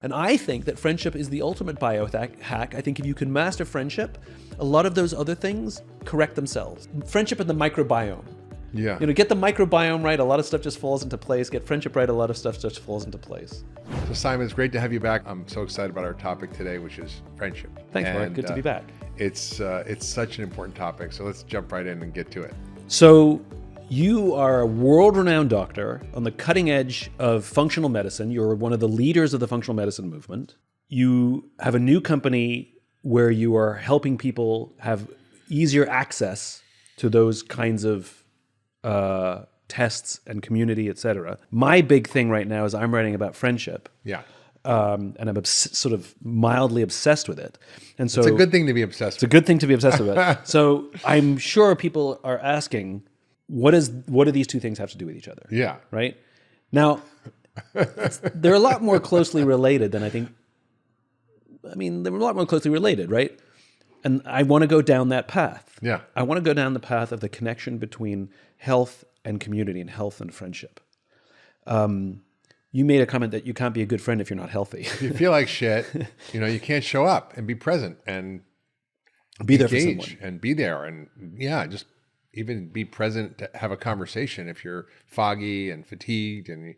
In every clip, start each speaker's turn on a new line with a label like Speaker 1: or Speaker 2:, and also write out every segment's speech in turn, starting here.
Speaker 1: And I think that friendship is the ultimate biohack. I think if you can master friendship, a lot of those other things correct themselves. Friendship and the microbiome.
Speaker 2: Yeah.
Speaker 1: Get the microbiome right, a lot of stuff just falls into place. Get friendship right, a lot of stuff just falls into place.
Speaker 2: So Simon, it's great to have you back. I'm so excited about our topic today, which is friendship.
Speaker 1: Thanks, Mark. Good to be back.
Speaker 2: It's such an important topic, so let's jump right in and get to it.
Speaker 1: So you are a world-renowned doctor on the cutting edge of functional medicine. You're one of the leaders of the functional medicine movement. You have a new company where you are helping people have easier access to those kinds of tests and community, et cetera. My big thing right now is I'm writing about friendship.
Speaker 2: Yeah.
Speaker 1: And I'm sort of mildly obsessed with it. And so
Speaker 2: it's a good thing to be obsessed with.
Speaker 1: It's a good thing to be obsessed with it. So I'm sure people are asking, what do these two things have to do with each other?
Speaker 2: Yeah.
Speaker 1: Right? Now, they're a lot more closely related than I think. I mean, they're a lot more closely related, right? And I want to go down that path.
Speaker 2: Yeah.
Speaker 1: I want to go down the path of the connection between health and community and health and friendship. You made a comment that you can't be a good friend if you're not healthy.
Speaker 2: If you feel like shit, you can't show up and be present and
Speaker 1: be there for someone.
Speaker 2: And be there. And just even be present to have a conversation if you're foggy and fatigued and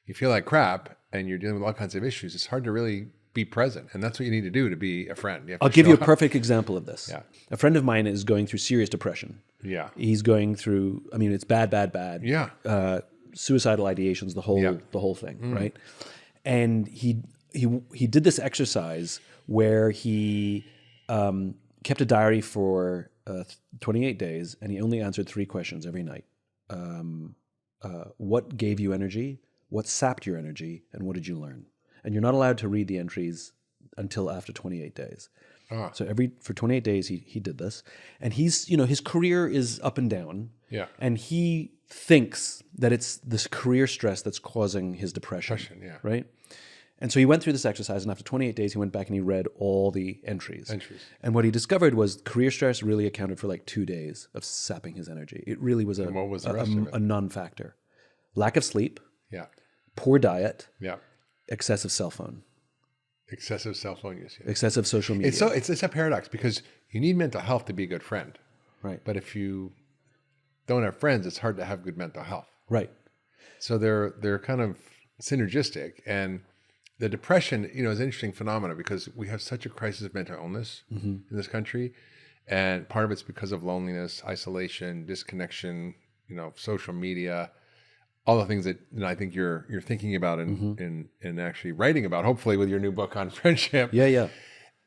Speaker 2: you feel like crap and you're dealing with all kinds of issues. It's hard to really be present. And that's what you need to do to be a friend.
Speaker 1: I'll give you a perfect example of this.
Speaker 2: Yeah.
Speaker 1: A friend of mine is going through serious depression.
Speaker 2: Yeah.
Speaker 1: He's going through, it's bad.
Speaker 2: Yeah.
Speaker 1: Suicidal ideations, the whole thing, right? And he did this exercise where he kept a diary for 28 days, and he only answered 3 questions every night. What gave you energy? What sapped your energy? And what did you learn? And you're not allowed to read the entries until after 28 days. So for 28 days he did this, and he's his career is up and down.
Speaker 2: Yeah.
Speaker 1: And he thinks that it's this career stress that's causing his depression.
Speaker 2: Yeah.
Speaker 1: Right? And so he went through this exercise, and after 28 days, he went back and he read all the entries. And what he discovered was career stress really accounted for like 2 days of sapping his energy. It really was
Speaker 2: what was the rest of it?
Speaker 1: A non-factor. Lack of sleep.
Speaker 2: Yeah.
Speaker 1: Poor diet.
Speaker 2: Yeah.
Speaker 1: Excessive cell phone.
Speaker 2: Excessive cell phone use. Yeah.
Speaker 1: Excessive social media.
Speaker 2: It's a paradox because you need mental health to be a good friend.
Speaker 1: Right.
Speaker 2: But if you don't have friends, it's hard to have good mental health.
Speaker 1: Right.
Speaker 2: So they're kind of synergistic. And the depression, is an interesting phenomenon because we have such a crisis of mental illness in this country. And part of it's because of loneliness, isolation, disconnection, social media, all the things that I think you're thinking about and actually writing about, hopefully with your new book on friendship.
Speaker 1: Yeah.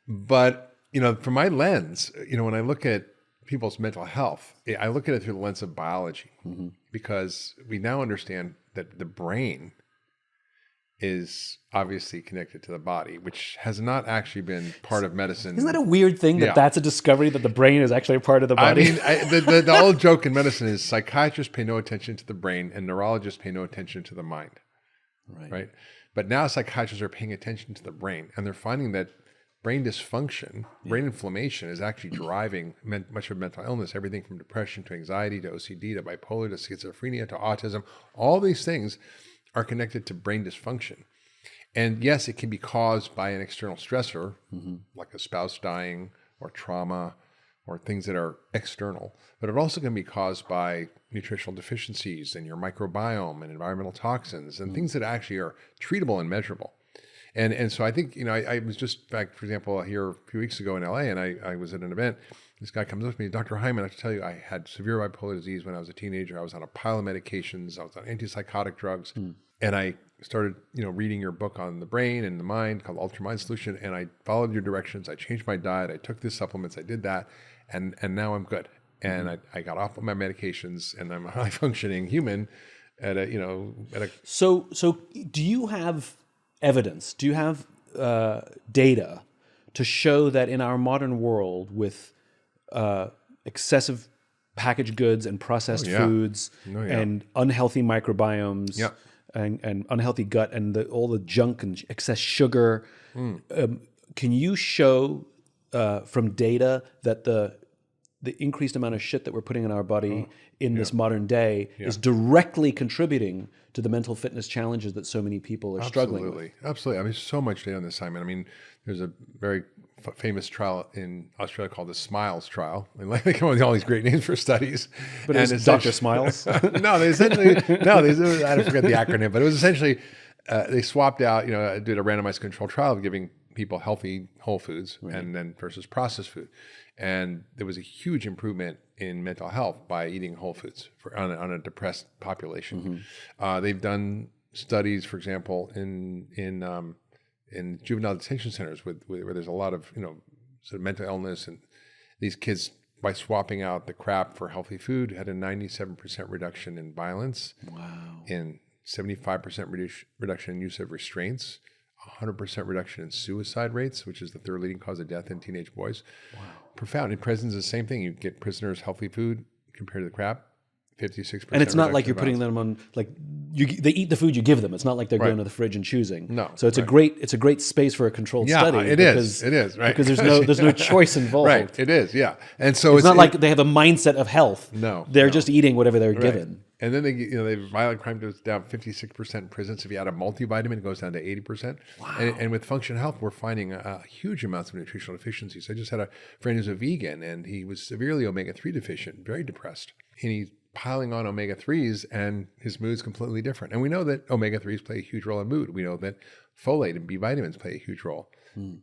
Speaker 2: But, from my lens, when I look at people's mental health, I look at it through the lens of biology because we now understand that the brain is obviously connected to the body, which has not actually been part of medicine.
Speaker 1: Isn't that a weird thing that's a discovery that the brain is actually a part of the body?
Speaker 2: The old joke in medicine is psychiatrists pay no attention to the brain and neurologists pay no attention to the mind. Right? But now psychiatrists are paying attention to the brain, and they're finding that brain dysfunction, brain inflammation is actually driving much of mental illness, everything from depression to anxiety to OCD to bipolar to schizophrenia to autism. All these things are connected to brain dysfunction. And yes, it can be caused by an external stressor, like a spouse dying or trauma or things that are external, but it also can be caused by nutritional deficiencies and your microbiome and environmental toxins and things that actually are treatable and measurable. And so I think, I was just back, for example, here a few weeks ago in LA, and I was at an event. This guy comes up to me, Dr. Hyman, I have to tell you, I had severe bipolar disease when I was a teenager. I was on a pile of medications. I was on antipsychotic drugs. And I started, reading your book on the brain and the mind called Ultramind Solution. And I followed your directions. I changed my diet. I took these supplements. I did that. And now I'm good. And I got off of my medications and I'm a high functioning human
Speaker 1: So do you have evidence? Do you have data to show that in our modern world with excessive packaged goods and processed foods and unhealthy microbiomes and unhealthy gut and all the junk and excess sugar, can you show from data that the increased amount of shit that we're putting in our body in this modern day is directly contributing to the mental fitness challenges that so many people are struggling with.
Speaker 2: Absolutely. I mean, so much data on this, Simon. I mean, there's a very famous trial in Australia called the SMILES trial. And like, they come up with all these great names for studies.
Speaker 1: But it's Dr. Smiles?
Speaker 2: No, they essentially, I forget the acronym, but it was essentially, they swapped out, did a randomized control trial of giving people healthy whole foods and then versus processed food. And there was a huge improvement in mental health by eating whole foods on a depressed population. They've done studies, for example, in juvenile detention centers where there's a lot of sort of mental illness, and these kids, by swapping out the crap for healthy food, had a 97% reduction in violence. Wow. In 75% reduction in use of restraints. 100% reduction in suicide rates, which is the third leading cause of death in teenage boys. Wow. Profound. In prisons, the same thing. You get prisoners healthy food compared to the crap, 56%.
Speaker 1: And it's not like you're putting them on, like, they eat the food you give them. It's not like they're going to the fridge and choosing.
Speaker 2: No.
Speaker 1: So it's a great space for a controlled study.
Speaker 2: It is, right?
Speaker 1: Because there's no choice involved.
Speaker 2: Right, it is, yeah. And so
Speaker 1: it's not like they have a mindset of health.
Speaker 2: No.
Speaker 1: They're just eating whatever they're given.
Speaker 2: And then violent crime goes down 56% in prisons. If you add a multivitamin, it goes down to 80%. Wow. And with Function Health, we're finding huge amounts of nutritional deficiencies. I just had a friend who's a vegan, and he was severely omega-3 deficient, very depressed. And he's piling on omega-3s, and his mood's completely different. And we know that omega-3s play a huge role in mood. We know that folate and B vitamins play a huge role.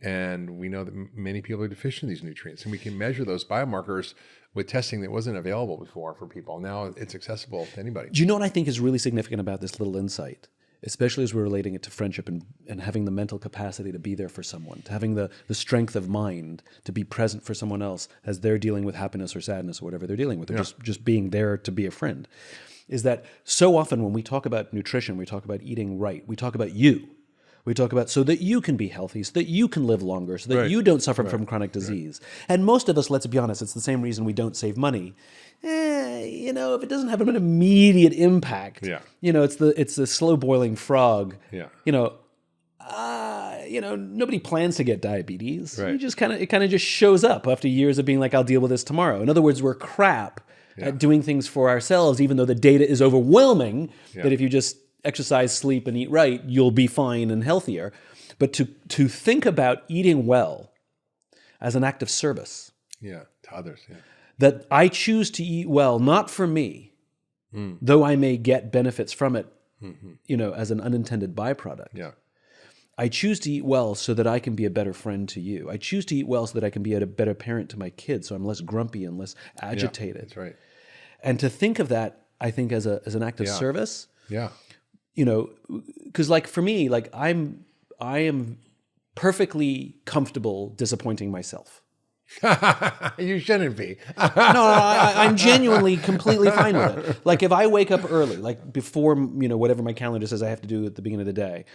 Speaker 2: And we know that many people are deficient in these nutrients. And we can measure those biomarkers with testing that wasn't available before for people. Now it's accessible to anybody.
Speaker 1: Do you know what I think is really significant about this little insight? Especially as we're relating it to friendship and having the mental capacity to be there for someone, to having the strength of mind to be present for someone else as they're dealing with happiness or sadness or whatever they're dealing with, or just being there to be a friend, is that so often when we talk about nutrition, we talk about eating right, we talk about you. We talk about so that you can be healthy, so that you can live longer, so that you don't suffer from chronic disease. And most of us, let's be honest, it's the same reason we don't save money. If it doesn't have an immediate impact, it's the slow boiling frog. Nobody plans to get diabetes. Right. It kind of just shows up after years of being like, I'll deal with this tomorrow. In other words, we're crap at doing things for ourselves, even though the data is overwhelming that if you just exercise, sleep, and eat right, you'll be fine and healthier. But to think about eating well as an act of service.
Speaker 2: To others,
Speaker 1: That I choose to eat well, not for me, though I may get benefits from it, as an unintended byproduct. I choose to eat well so that I can be a better friend to you. I choose to eat well so that I can be a better parent to my kids, so I'm less grumpy and less agitated.
Speaker 2: That's right.
Speaker 1: And to think of that, I think, as an act of service. Because like for me, like I am perfectly comfortable disappointing myself.
Speaker 2: You shouldn't be.
Speaker 1: I'm genuinely completely fine with it. Like if I wake up early, like before whatever my calendar says I have to do at the beginning of the day,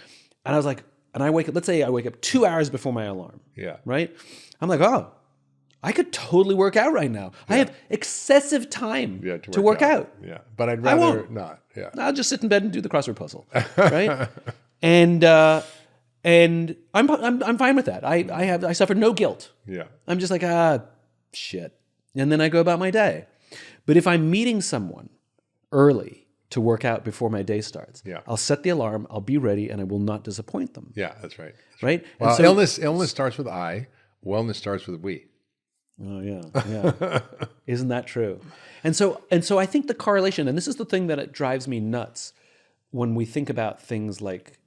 Speaker 1: and I was like, and I wake up. Let's say I wake up 2 hours before my alarm. Right. I'm like, oh, I could totally work out right now. I have excessive time to work out.
Speaker 2: But I'd rather not.
Speaker 1: I'll just sit in bed and do the crossword puzzle, right? and I'm fine with that. I suffer no guilt. I'm just like shit, and then I go about my day. But if I'm meeting someone early to work out before my day starts, I'll set the alarm. I'll be ready, and I will not disappoint them.
Speaker 2: That's right.
Speaker 1: Right.
Speaker 2: Well, so, illness starts with I. Wellness starts with we.
Speaker 1: Oh yeah. Isn't that true? And so I think the correlation, and this is the thing that it drives me nuts when we think about things like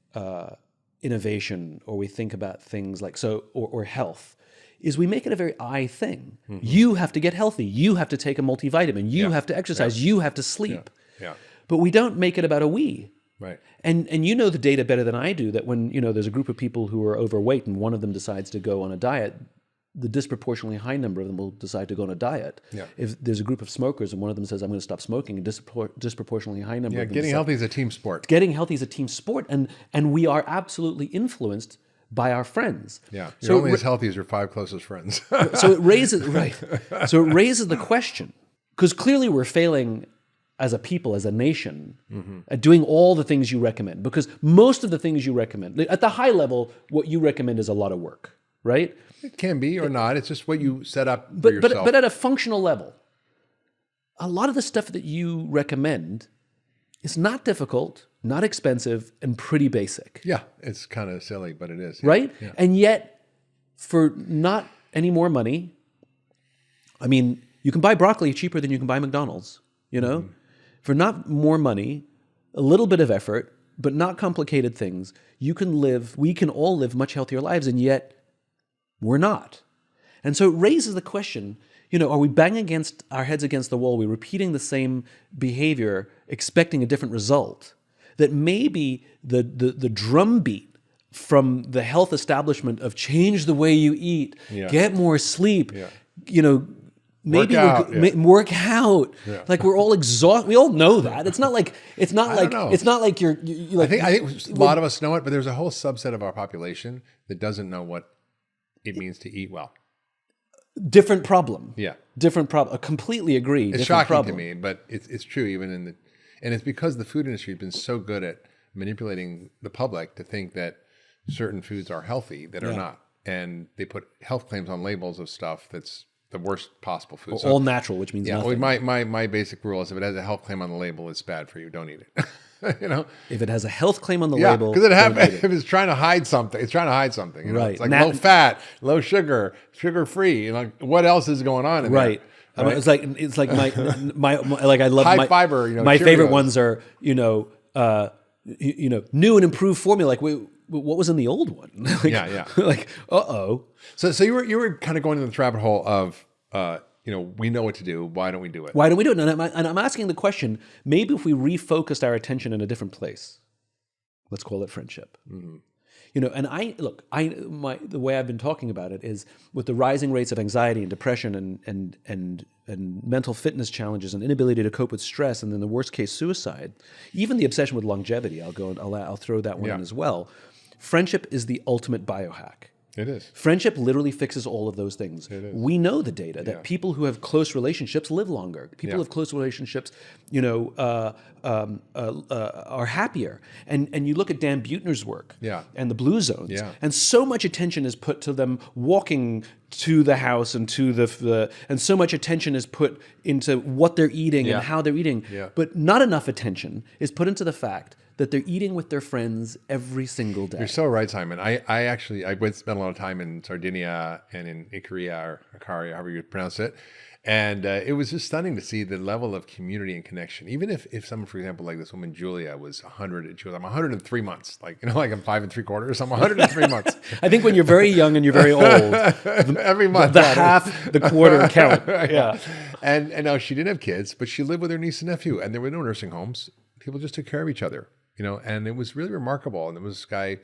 Speaker 1: innovation, or we think about things like or health, is we make it a very I thing. You have to get healthy. You have to take a multivitamin. You have to exercise. You have to sleep. But we don't make it about a we.
Speaker 2: Right.
Speaker 1: And the data better than I do that when there's a group of people who are overweight and one of them decides to go on a diet, the disproportionately high number of them will decide to go on a diet. If there's a group of smokers and one of them says, I'm going to stop smoking, a disproportionately high number of them
Speaker 2: getting healthy is a team sport.
Speaker 1: Getting healthy is a team sport, and we are absolutely influenced by our friends.
Speaker 2: You're only as healthy as your 5 closest friends.
Speaker 1: So it raises the question, because clearly we're failing as a people, as a nation, at doing all the things you recommend. Because most of the things you recommend, at the high level, what you recommend is a lot of work. right?
Speaker 2: It can be or not. It's just what you set up for yourself.
Speaker 1: But at a functional level, a lot of the stuff that you recommend is not difficult, not expensive, and pretty basic.
Speaker 2: Yeah, it's kind of silly, but it is.
Speaker 1: Right?
Speaker 2: Yeah.
Speaker 1: And yet, for not any more money, I mean, you can buy broccoli cheaper than you can buy McDonald's, you know? Mm-hmm. For not more money, a little bit of effort, but not complicated things, we can all live much healthier lives, and yet we're not. And so it raises the question, are we banging our heads against the wall? We're repeating the same behavior, expecting a different result. That maybe the drumbeat from the health establishment of change the way you eat, get more sleep, maybe work out. Yeah. Like we're all exhausted. We all know that. It's not like you're like.
Speaker 2: I think a lot of us know it, but there's a whole subset of our population that doesn't know what it means to eat well.
Speaker 1: Different problem.
Speaker 2: Yeah.
Speaker 1: Different problem. I completely agree.
Speaker 2: It's shocking to me, but it's true even and it's because the food industry has been so good at manipulating the public to think that certain foods are healthy that are not. And they put health claims on labels of stuff that's the worst possible food.
Speaker 1: All natural, which means nothing.
Speaker 2: My basic rule is if it has a health claim on the label, it's bad for you. Don't eat it.
Speaker 1: If it has a health claim on the label,
Speaker 2: because if it's trying to hide something, it's trying to hide something.
Speaker 1: Right.
Speaker 2: It's like low fat, low sugar, sugar free. What else is going on in there?
Speaker 1: Right. I mean, it's like my like I love
Speaker 2: high fiber.
Speaker 1: My favorite ones are new and improved formula. Like what was in the old one? Like
Speaker 2: So you were kind of going into the rabbit hole of we know what to do. Why don't we do it?
Speaker 1: Why don't we do it? And I'm asking the question, maybe if we refocused our attention in a different place, let's call it friendship. Mm-hmm. And the way I've been talking about it is with the rising rates of anxiety and depression and mental fitness challenges and inability to cope with stress, and then the worst case suicide, even the obsession with longevity. I'll throw that one in as well. Friendship is the ultimate biohack.
Speaker 2: It is.
Speaker 1: Friendship literally fixes all of those things.
Speaker 2: It is.
Speaker 1: We know the data that people who have close relationships live longer. People who have close relationships, are happier. And you look at Dan Buettner's work and the blue zones, and so much attention is put to them walking to the house and to and so much attention is put into what they're eating and how they're eating. Yeah. But not enough attention is put into the fact that they're eating with their friends every single day.
Speaker 2: You're so right, Simon. I went spent a lot of time in Sardinia and in Icaria or Icaria, however you pronounce it. And it was just stunning to see the level of community and connection. Even if someone, for example, like this woman, Julia, was 100, I'm 103 months. Like, like I'm 5 3/4, I'm 103 months.
Speaker 1: I think when you're very young and you're very old,
Speaker 2: every month,
Speaker 1: the half, the quarter count. Yeah.
Speaker 2: And now she didn't have kids, but she lived with her niece and nephew, and there were no nursing homes. People just took care of each other. And it was really remarkable. And there was this guy,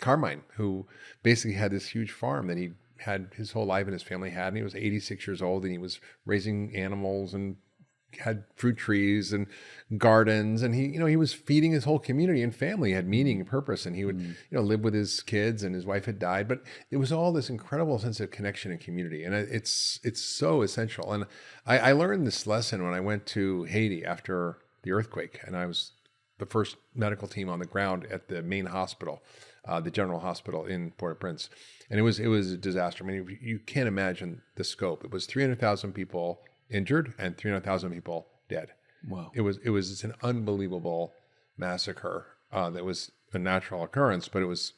Speaker 2: Carmine, who basically had this huge farm that he had his whole life and his family had. And he was 86 years old and he was raising animals and had fruit trees and gardens. And he was feeding his whole community and family, had meaning and purpose. And he would, live with his kids, and his wife had died. But it was all this incredible sense of connection and community. And it's so essential. And I learned this lesson when I went to Haiti after the earthquake. And I was the first medical team on the ground at the main hospital, the general hospital in Port-au-Prince. And it was a disaster. I mean, you can't imagine the scope. It was 300,000 people injured and 300,000 people dead.
Speaker 1: Wow.
Speaker 2: It was an unbelievable massacre that was a natural occurrence, but it was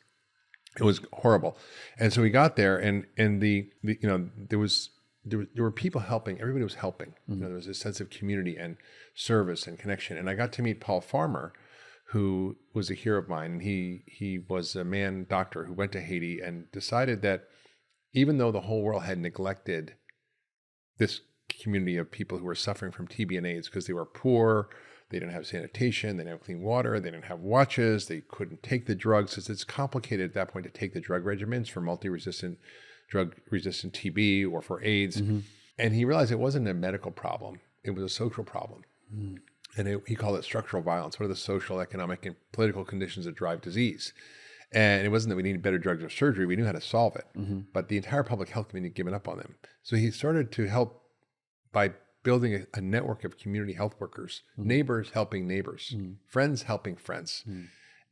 Speaker 2: horrible. And so we got there and there were people helping. Everybody was helping. Mm-hmm. There was a sense of community and service and connection. And I got to meet Paul Farmer, who was a hero of mine. And he was a man doctor who went to Haiti and decided that even though the whole world had neglected this community of people who were suffering from TB and AIDS because they were poor, they didn't have sanitation, they didn't have clean water, they didn't have watches, they couldn't take the drugs. It's complicated at that point to take the drug regimens for drug-resistant TB or for AIDS. Mm-hmm. And he realized it wasn't a medical problem. It was a social problem. Mm. And he called it structural violence. What are the social, economic, and political conditions that drive disease? And it wasn't that we needed better drugs or surgery. We knew how to solve it. Mm-hmm. But the entire public health community had given up on them. So he started to help by building a network of community health workers, neighbors helping neighbors, friends helping friends.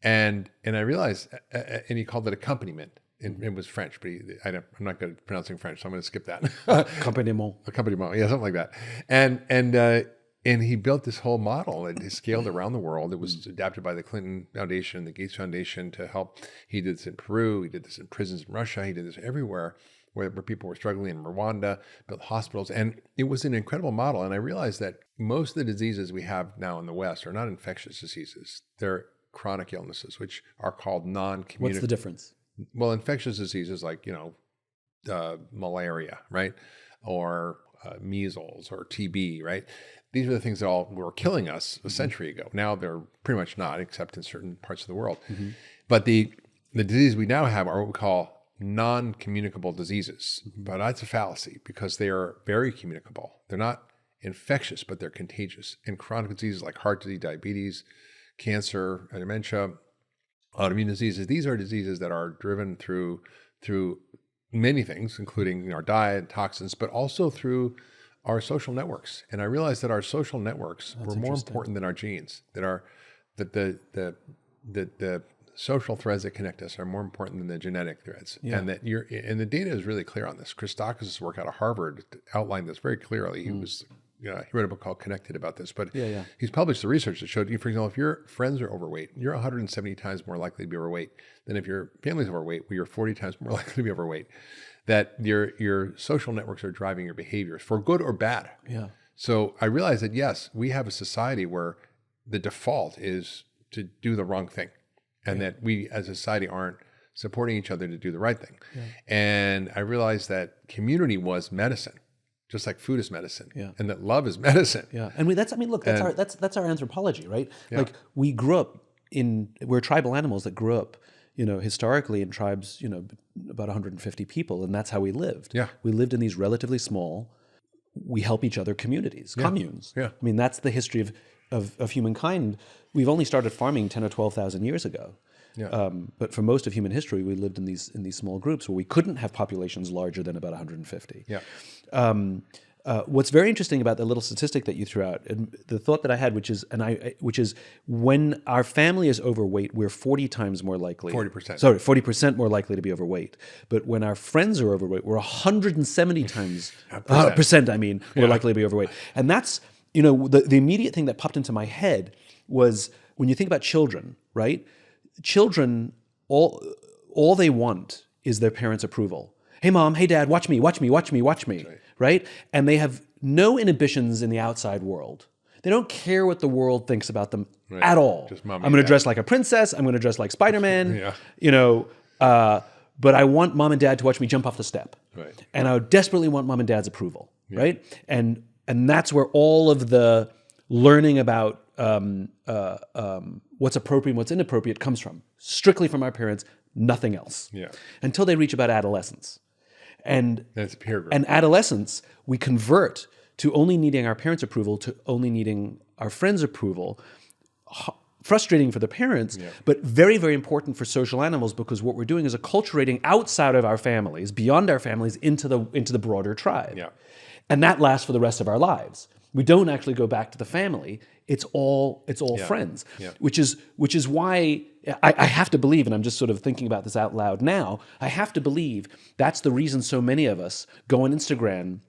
Speaker 2: And I realized, and he called it accompaniment. It was French, but I'm not good at pronouncing French, so I'm going to skip that.
Speaker 1: Accompaniment.
Speaker 2: Accompaniment, yeah, something like that. And he built this whole model, and he scaled around the world. It was adapted by the Clinton Foundation, the Gates Foundation to help. He did this in Peru. He did this in prisons in Russia. He did this everywhere where people were struggling, in Rwanda, built hospitals. And it was an incredible model. And I realized that most of the diseases we have now in the West are not infectious diseases. They're chronic illnesses, which are called non-communicable.
Speaker 1: What's the difference?
Speaker 2: Well, infectious diseases like, malaria, right? Or measles or TB, right? These are the things that all were killing us a century ago. Now they're pretty much not, except in certain parts of the world. But the diseases we now have are what we call non-communicable diseases. But that's a fallacy because they are very communicable. They're not infectious, but they're contagious. And chronic diseases like heart disease, diabetes, cancer, dementia, autoimmune diseases, these are diseases that are driven through many things, including our diet, toxins, but also through our social networks. And I realized that our social networks were more important than our genes. That the social threads that connect us are more important than the genetic threads. Yeah. And the data is really clear on this. Christakis' work out of Harvard outlined this very clearly. He wrote a book called Connected about this, but he's published the research that showed you, for example, if your friends are overweight, you're 170 times more likely to be overweight than if your family's overweight, where you're 40 times more likely to be overweight. That your social networks are driving your behaviors for good or bad.
Speaker 1: Yeah.
Speaker 2: So I realized that, yes, we have a society where the default is to do the wrong thing, and that we as a society aren't supporting each other to do the right thing. Yeah. And I realized that community was medicine, just like food is medicine, and that love is medicine.
Speaker 1: Yeah, and that's our anthropology, right? Yeah. Like we're tribal animals that grew up, historically in tribes, about 150 people, and that's how we lived.
Speaker 2: Yeah,
Speaker 1: we lived in these relatively small, we help each other communities, communes.
Speaker 2: Yeah,
Speaker 1: I mean that's the history of humankind. We've only started farming 10 or 12,000 years ago. Yeah. But for most of human history, we lived in these small groups where we couldn't have populations larger than about 150.
Speaker 2: Yeah.
Speaker 1: What's very interesting about the little statistic that you threw out, and the thought that I had, which is when our family is overweight, we're 40 times more likely.
Speaker 2: 40%.
Speaker 1: Sorry, 40% more likely to be overweight. But when our friends are overweight, we're 170 times more likely to be overweight. And that's the immediate thing that popped into my head was when you think about children, right? Children, all they want is their parents' approval. Hey, mom, hey, dad, watch me, right? And they have no inhibitions in the outside world. They don't care what the world thinks about them at all.
Speaker 2: Just mom
Speaker 1: I'm going to dress like a princess. I'm going to dress like Spider-Man. But I want mom and dad to watch me jump off the step.
Speaker 2: Right.
Speaker 1: And I would desperately want mom and dad's approval, right? And that's where all of the learning about what's appropriate and what's inappropriate comes from. Strictly from our parents, nothing else.
Speaker 2: Yeah.
Speaker 1: Until they reach about adolescence. And
Speaker 2: that's peer group.
Speaker 1: And adolescence, we convert to only needing our parents' approval to only needing our friends' approval. Frustrating for the parents, but very, very important for social animals, because what we're doing is acculturating outside of our families, beyond our families, into the broader tribe.
Speaker 2: Yeah.
Speaker 1: And that lasts for the rest of our lives. We don't actually go back to the family. It's all friends, which is why I have to believe, and I'm just sort of thinking about this out loud now, I have to believe that's the reason so many of us go on Instagram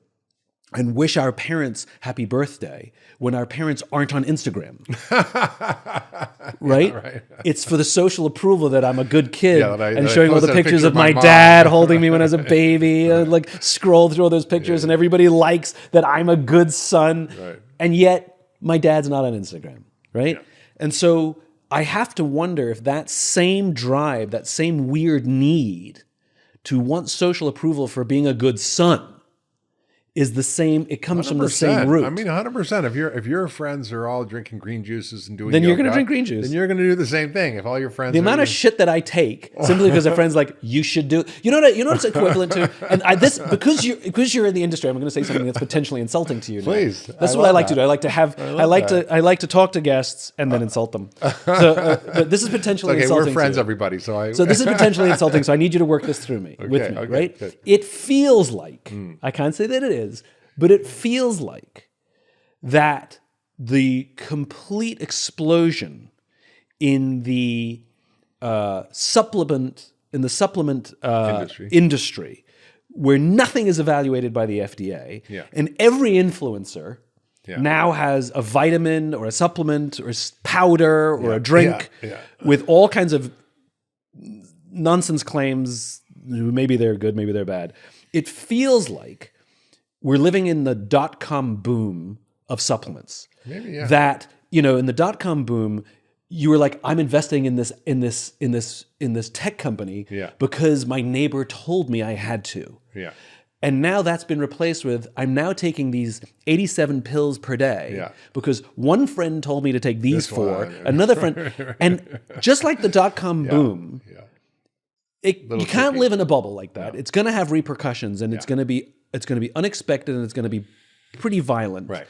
Speaker 1: and wish our parents happy birthday when our parents aren't on Instagram. Right?
Speaker 2: Right?
Speaker 1: It's for the social approval that I'm a good kid and
Speaker 2: that
Speaker 1: showing all the pictures of my dad holding me when I was a baby, and like scroll through all those pictures and everybody likes that I'm a good son.
Speaker 2: Right.
Speaker 1: And yet my dad's not on Instagram, right? Yeah. And so I have to wonder if that same drive, that same weird need to want social approval for being a good son is the same. It comes from the same root.
Speaker 2: I mean, 100%. If your friends are all drinking green juices and doing
Speaker 1: then
Speaker 2: yoga,
Speaker 1: you're going to drink green juice.
Speaker 2: Then you're going to do the same thing. If all your friends,
Speaker 1: the amount of shit that I take simply because a friend's like, you should do. You know what it's equivalent to. And because you're in the industry, I'm going to say something that's potentially insulting to you.
Speaker 2: Please,
Speaker 1: that's what I like to do. I like to talk to guests and then insult them. So, but this is potentially insulting.
Speaker 2: We're friends, everybody. So
Speaker 1: this is potentially insulting. So I need you to work this through me with me, right? Good. It feels like I can't say that it is. But it feels like that the complete explosion in the supplement supplement
Speaker 2: Industry.
Speaker 1: where nothing is evaluated by the FDA,
Speaker 2: Yeah.
Speaker 1: and every influencer now has a vitamin or a supplement or a powder or a drink with all kinds of nonsense claims. Maybe they're good, maybe they're bad. It feels like we're living in the .com boom of supplements.
Speaker 2: Maybe, yeah.
Speaker 1: That, in the .com boom, you were like, I'm investing in this tech company because my neighbor told me I had to.
Speaker 2: Yeah.
Speaker 1: And now that's been replaced with, I'm now taking these 87 pills per day because one friend told me to take these four, another friend, and just like the .com boom, you can't live in a bubble like that. It's going to have repercussions, and it's going to be unexpected, and it's going to be pretty violent.
Speaker 2: Right.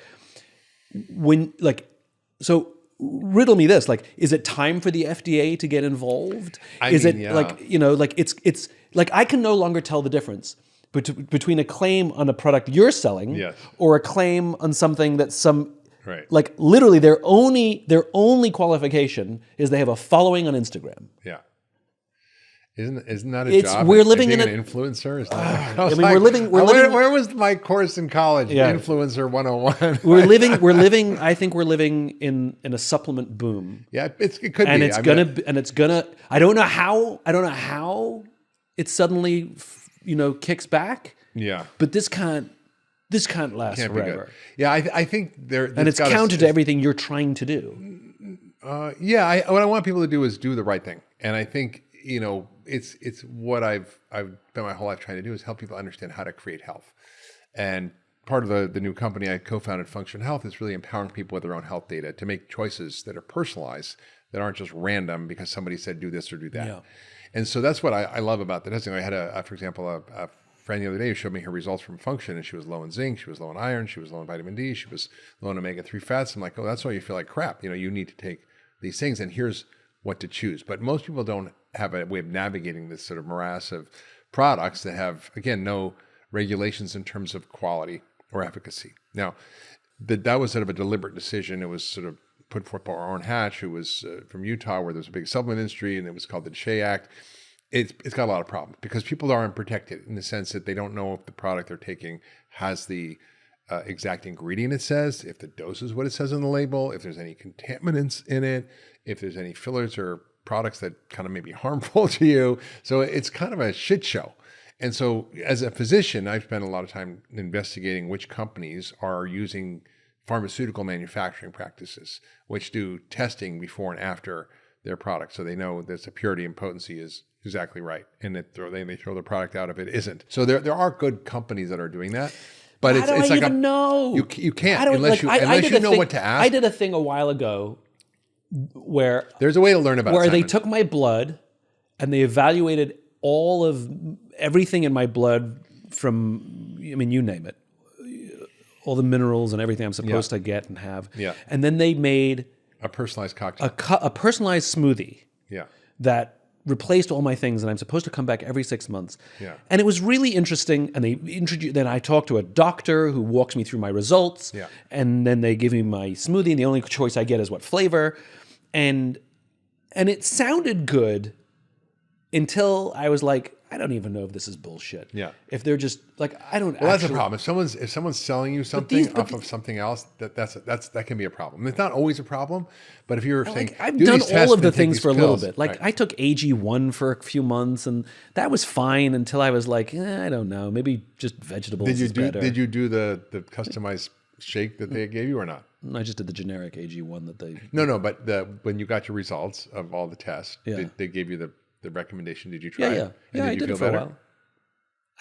Speaker 1: So riddle me this: is it time for the FDA to get involved? It's like I can no longer tell the difference between a claim on a product you're selling or a claim on something that literally their only qualification is they have a following on Instagram.
Speaker 2: Yeah. Isn't that a job?
Speaker 1: We're living in
Speaker 2: an influencer. Is that,
Speaker 1: where
Speaker 2: was my course in college? Influencer 101.
Speaker 1: we're living. I think we're living in a supplement boom.
Speaker 2: Yeah, it could
Speaker 1: and
Speaker 2: be.
Speaker 1: It's gonna. I don't know how it suddenly kicks back.
Speaker 2: Yeah,
Speaker 1: but this can't last forever.
Speaker 2: Yeah, I think
Speaker 1: and it's counter to everything you're trying to do.
Speaker 2: What I want people to do is do the right thing, and I think it's what I've spent my whole life trying to do is help people understand how to create health. And part of the new company I co-founded, Function Health, is really empowering people with their own health data to make choices that are personalized, that aren't just random because somebody said do this or do that. Yeah. And so that's what I love about the testing. I had for example, a friend the other day who showed me her results from Function, and she was low in zinc, she was low in iron, she was low in vitamin D, she was low in omega-3 fats. I'm like, oh, that's why you feel like crap. You need to take these things, and here's what to choose. But most people don't have a way of navigating this sort of morass of products that have, again, no regulations in terms of quality or efficacy. Now, that was sort of a deliberate decision. It was sort of put forth by Orrin Hatch, who was from Utah, where there's a big supplement industry, and it was called the DSHEA Act. It's got a lot of problems because people aren't protected in the sense that they don't know if the product they're taking has the exact ingredient it says, if the dose is what it says on the label, if there's any contaminants in it, if there's any fillers or products that kind of may be harmful to you. So it's kind of a shit show. And so as a physician, I've spent a lot of time investigating which companies are using pharmaceutical manufacturing practices, which do testing before and after their product, so they know that the purity and potency is exactly right, and that they may throw the product out if it isn't. So there are good companies that are doing that. But it's like you can't unless you know what to ask.
Speaker 1: I did a thing a while ago where
Speaker 2: there's a way to learn about
Speaker 1: where
Speaker 2: Simon.
Speaker 1: They took my blood and they evaluated all of everything in my blood from, you name it, all the minerals and everything I'm supposed to get and have.
Speaker 2: Yeah.
Speaker 1: And then they made
Speaker 2: a personalized cocktail,
Speaker 1: a personalized smoothie.
Speaker 2: Yeah.
Speaker 1: That replaced all my things, and I'm supposed to come back every 6 months.
Speaker 2: Yeah. And
Speaker 1: it was really interesting. And then I talked to a doctor who walks me through my results.
Speaker 2: Yeah.
Speaker 1: And then they give me my smoothie, and the only choice I get is what flavor. And it sounded good until I was like, I don't even know if this is bullshit.
Speaker 2: Yeah.
Speaker 1: If they're just like, I don't.
Speaker 2: Well, that's a problem. If someone's selling you something off of something else, that can be a problem. It's not always a problem, but if you're saying
Speaker 1: I've done all of the things for a little bit. Like
Speaker 2: right.
Speaker 1: I took AG1 for a few months, and that was fine until I was like, I don't know, maybe just vegetables is better.
Speaker 2: Did you do the customized shake that they gave you or not?
Speaker 1: I just did the generic AG1 that they.
Speaker 2: No, but when you got your results of all the tests, they gave you the recommendation. Did you try it?
Speaker 1: Yeah, I did it for a while.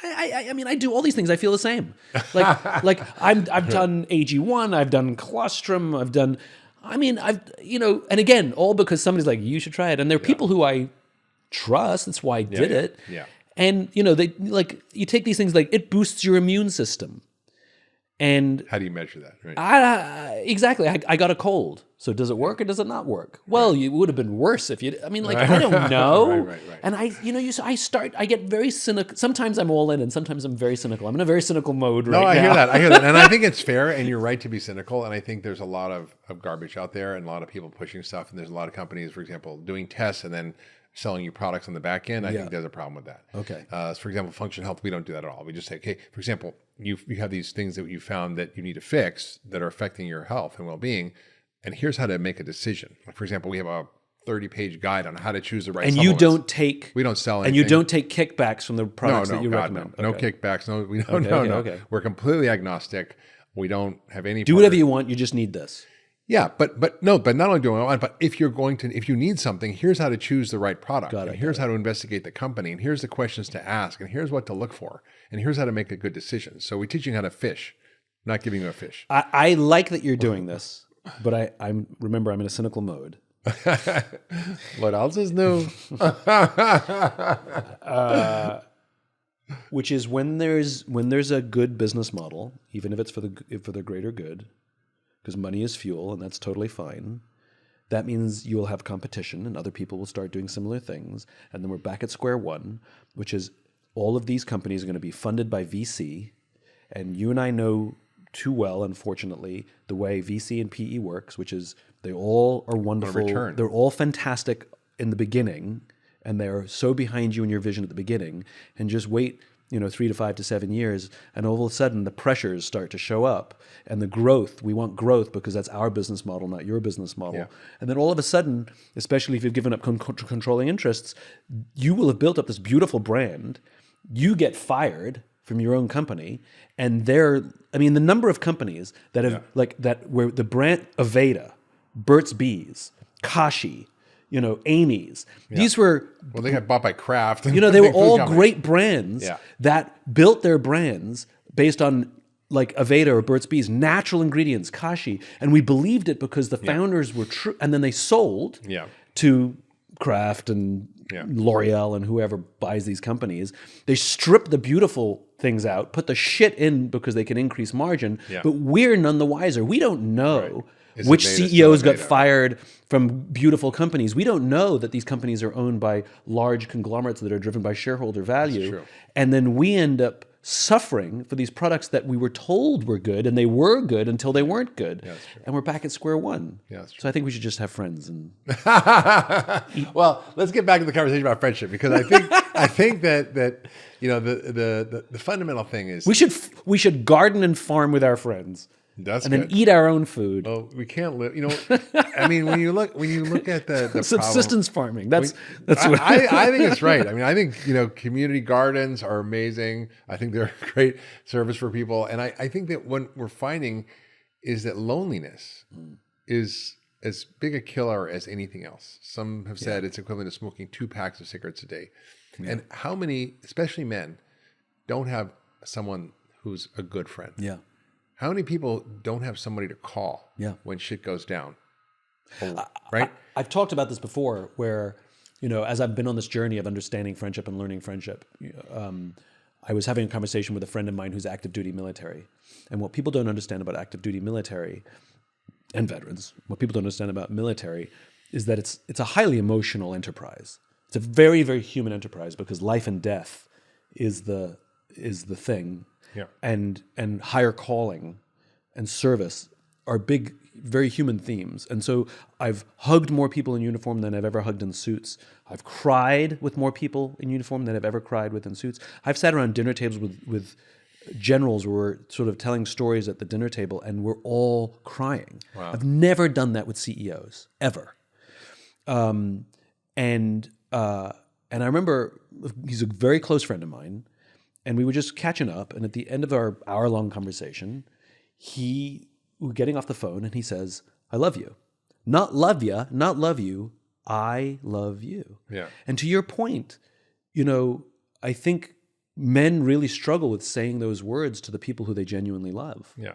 Speaker 1: I do all these things. I feel the same. Like I've done AG1, I've done colostrum, and again, all because somebody's like, you should try it. And there are people who I trust. That's why I did it.
Speaker 2: Yeah.
Speaker 1: And they you take these things, like it boosts your immune system. And
Speaker 2: how do you measure that? Right.
Speaker 1: Exactly. I got a cold. So does it work or does it not work? Well, it would have been worse if you. I don't know.
Speaker 2: Right.
Speaker 1: And I get very cynical. Sometimes I'm all in, and sometimes I'm very cynical. I'm in a very cynical mode right now.
Speaker 2: I hear that, and I think it's fair, and you're right to be cynical. And I think there's a lot of garbage out there, and a lot of people pushing stuff, and there's a lot of companies, for example, doing tests and then selling you products on the back end, I think there's a problem with that.
Speaker 1: Okay.
Speaker 2: For example, Function Health, we don't do that at all. We just say, okay, for example, you have these things that you found that you need to fix that are affecting your health and well-being, and here's how to make a decision. Like, for example, we have a 30-page guide on how to choose the right
Speaker 1: And
Speaker 2: supplements.
Speaker 1: we
Speaker 2: don't sell anything.
Speaker 1: And you don't take kickbacks from the products that you
Speaker 2: God,
Speaker 1: recommend.
Speaker 2: No kickbacks. No. We're completely agnostic. We don't have any.
Speaker 1: Do whatever you want. You just need this.
Speaker 2: Yeah, but not only do I want, but if you need something, here's how to choose the right product. Here's how to investigate the company, and here's the questions to ask, and here's what to look for, and here's how to make a good decision. So we're teaching how to fish, not giving you a fish.
Speaker 1: I like that you're doing this, but remember I'm in a cynical mode.
Speaker 2: What else is new?
Speaker 1: Which is when there's a good business model, even if it's for the greater good, because money is fuel, and that's totally fine. That means you will have competition, and other people will start doing similar things, and then we're back at square one, which is all of these companies are going to be funded by VC, and you and I know too well, unfortunately, the way VC and PE works, which is they all are wonderful. They're all fantastic in the beginning, and they're so behind you in your vision at the beginning, and just wait 3 to 5 to 7 years, and all of a sudden the pressures start to show up, and the growth, we want growth because that's our business model, not your business model. Yeah. And then all of a sudden, especially if you've given up controlling interests, you will have built up this beautiful brand. You get fired from your own company, and the number of companies that have where the brand Aveda, Burt's Bees, Kashi, Amy's. Yeah. These were...
Speaker 2: Well, they got bought by Kraft.
Speaker 1: They were all great brands that built their brands based on like Aveda or Burt's Bees, natural ingredients, Kashi. And we believed it because the founders were true. And then they sold to Kraft and L'Oreal and whoever buys these companies. They strip the beautiful things out, put the shit in because they can increase margin. Yeah. But we're none the wiser. We don't know... Right. Which CEOs got fired from beautiful companies. We don't know that these companies are owned by large conglomerates that are driven by shareholder value. And then we end up suffering for these products that we were told were good, and they were good until they weren't good. Yeah, and we're back at square one. Yeah, so I think we should just have friends. And
Speaker 2: well, let's get back to the conversation about friendship, because I think that the fundamental thing is
Speaker 1: we should garden and farm with our friends.
Speaker 2: That's
Speaker 1: then eat our own food.
Speaker 2: Well, we can't live. I mean, when you look at the
Speaker 1: subsistence farming, that's
Speaker 2: what I think it's right. I mean, I think community gardens are amazing. I think they're a great service for people, and I think that what we're finding is that loneliness is as big a killer as anything else. Some have said it's equivalent to smoking 2 packs of cigarettes a day. Yeah. And how many, especially men, don't have someone who's a good friend? Yeah. How many people don't have somebody to call when shit goes down? Right?
Speaker 1: I've talked about this before where, as I've been on this journey of understanding friendship and learning friendship, I was having a conversation with a friend of mine who's active duty military. And what people don't understand about active duty military and veterans, what people don't understand about military is that it's a highly emotional enterprise. It's a very, very human enterprise because life and death is the thing. Yeah. And higher calling and service are big, very human themes. And so I've hugged more people in uniform than I've ever hugged in suits. I've cried with more people in uniform than I've ever cried with in suits. I've sat around dinner tables with generals where we're sort of telling stories at the dinner table and we're all crying. Wow. I've never done that with CEOs, ever. And I remember he's a very close friend of mine. And we were just catching up, and at the end of our hour-long conversation, we were getting off the phone, and he says, "I love you. Not love you, not love you, I love you." Yeah. And to your point, I think men really struggle with saying those words to the people who they genuinely love. Yeah.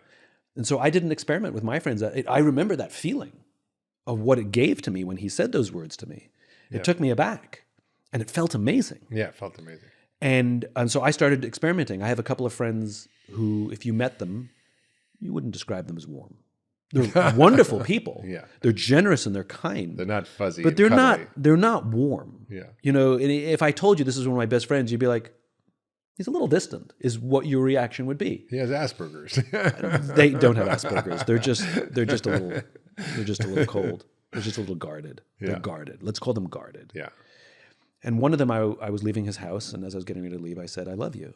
Speaker 1: And so I did an experiment with my friends. I remember that feeling of what it gave to me when he said those words to me. It took me aback, and it felt amazing.
Speaker 2: Yeah, it felt amazing.
Speaker 1: And so I started experimenting. I have a couple of friends who, if you met them, you wouldn't describe them as warm. They're wonderful people. Yeah. They're generous and they're kind.
Speaker 2: They're not fuzzy.
Speaker 1: But they're not warm. Yeah. If I told you this is one of my best friends, you'd be like, he's a little distant, is what your reaction would be.
Speaker 2: He has Asperger's.
Speaker 1: They don't have Asperger's. They're just a little cold. They're just a little guarded. Yeah. They're guarded. Let's call them guarded. Yeah. And one of them, I was leaving his house, and as I was getting ready to leave, I said, "I love you,"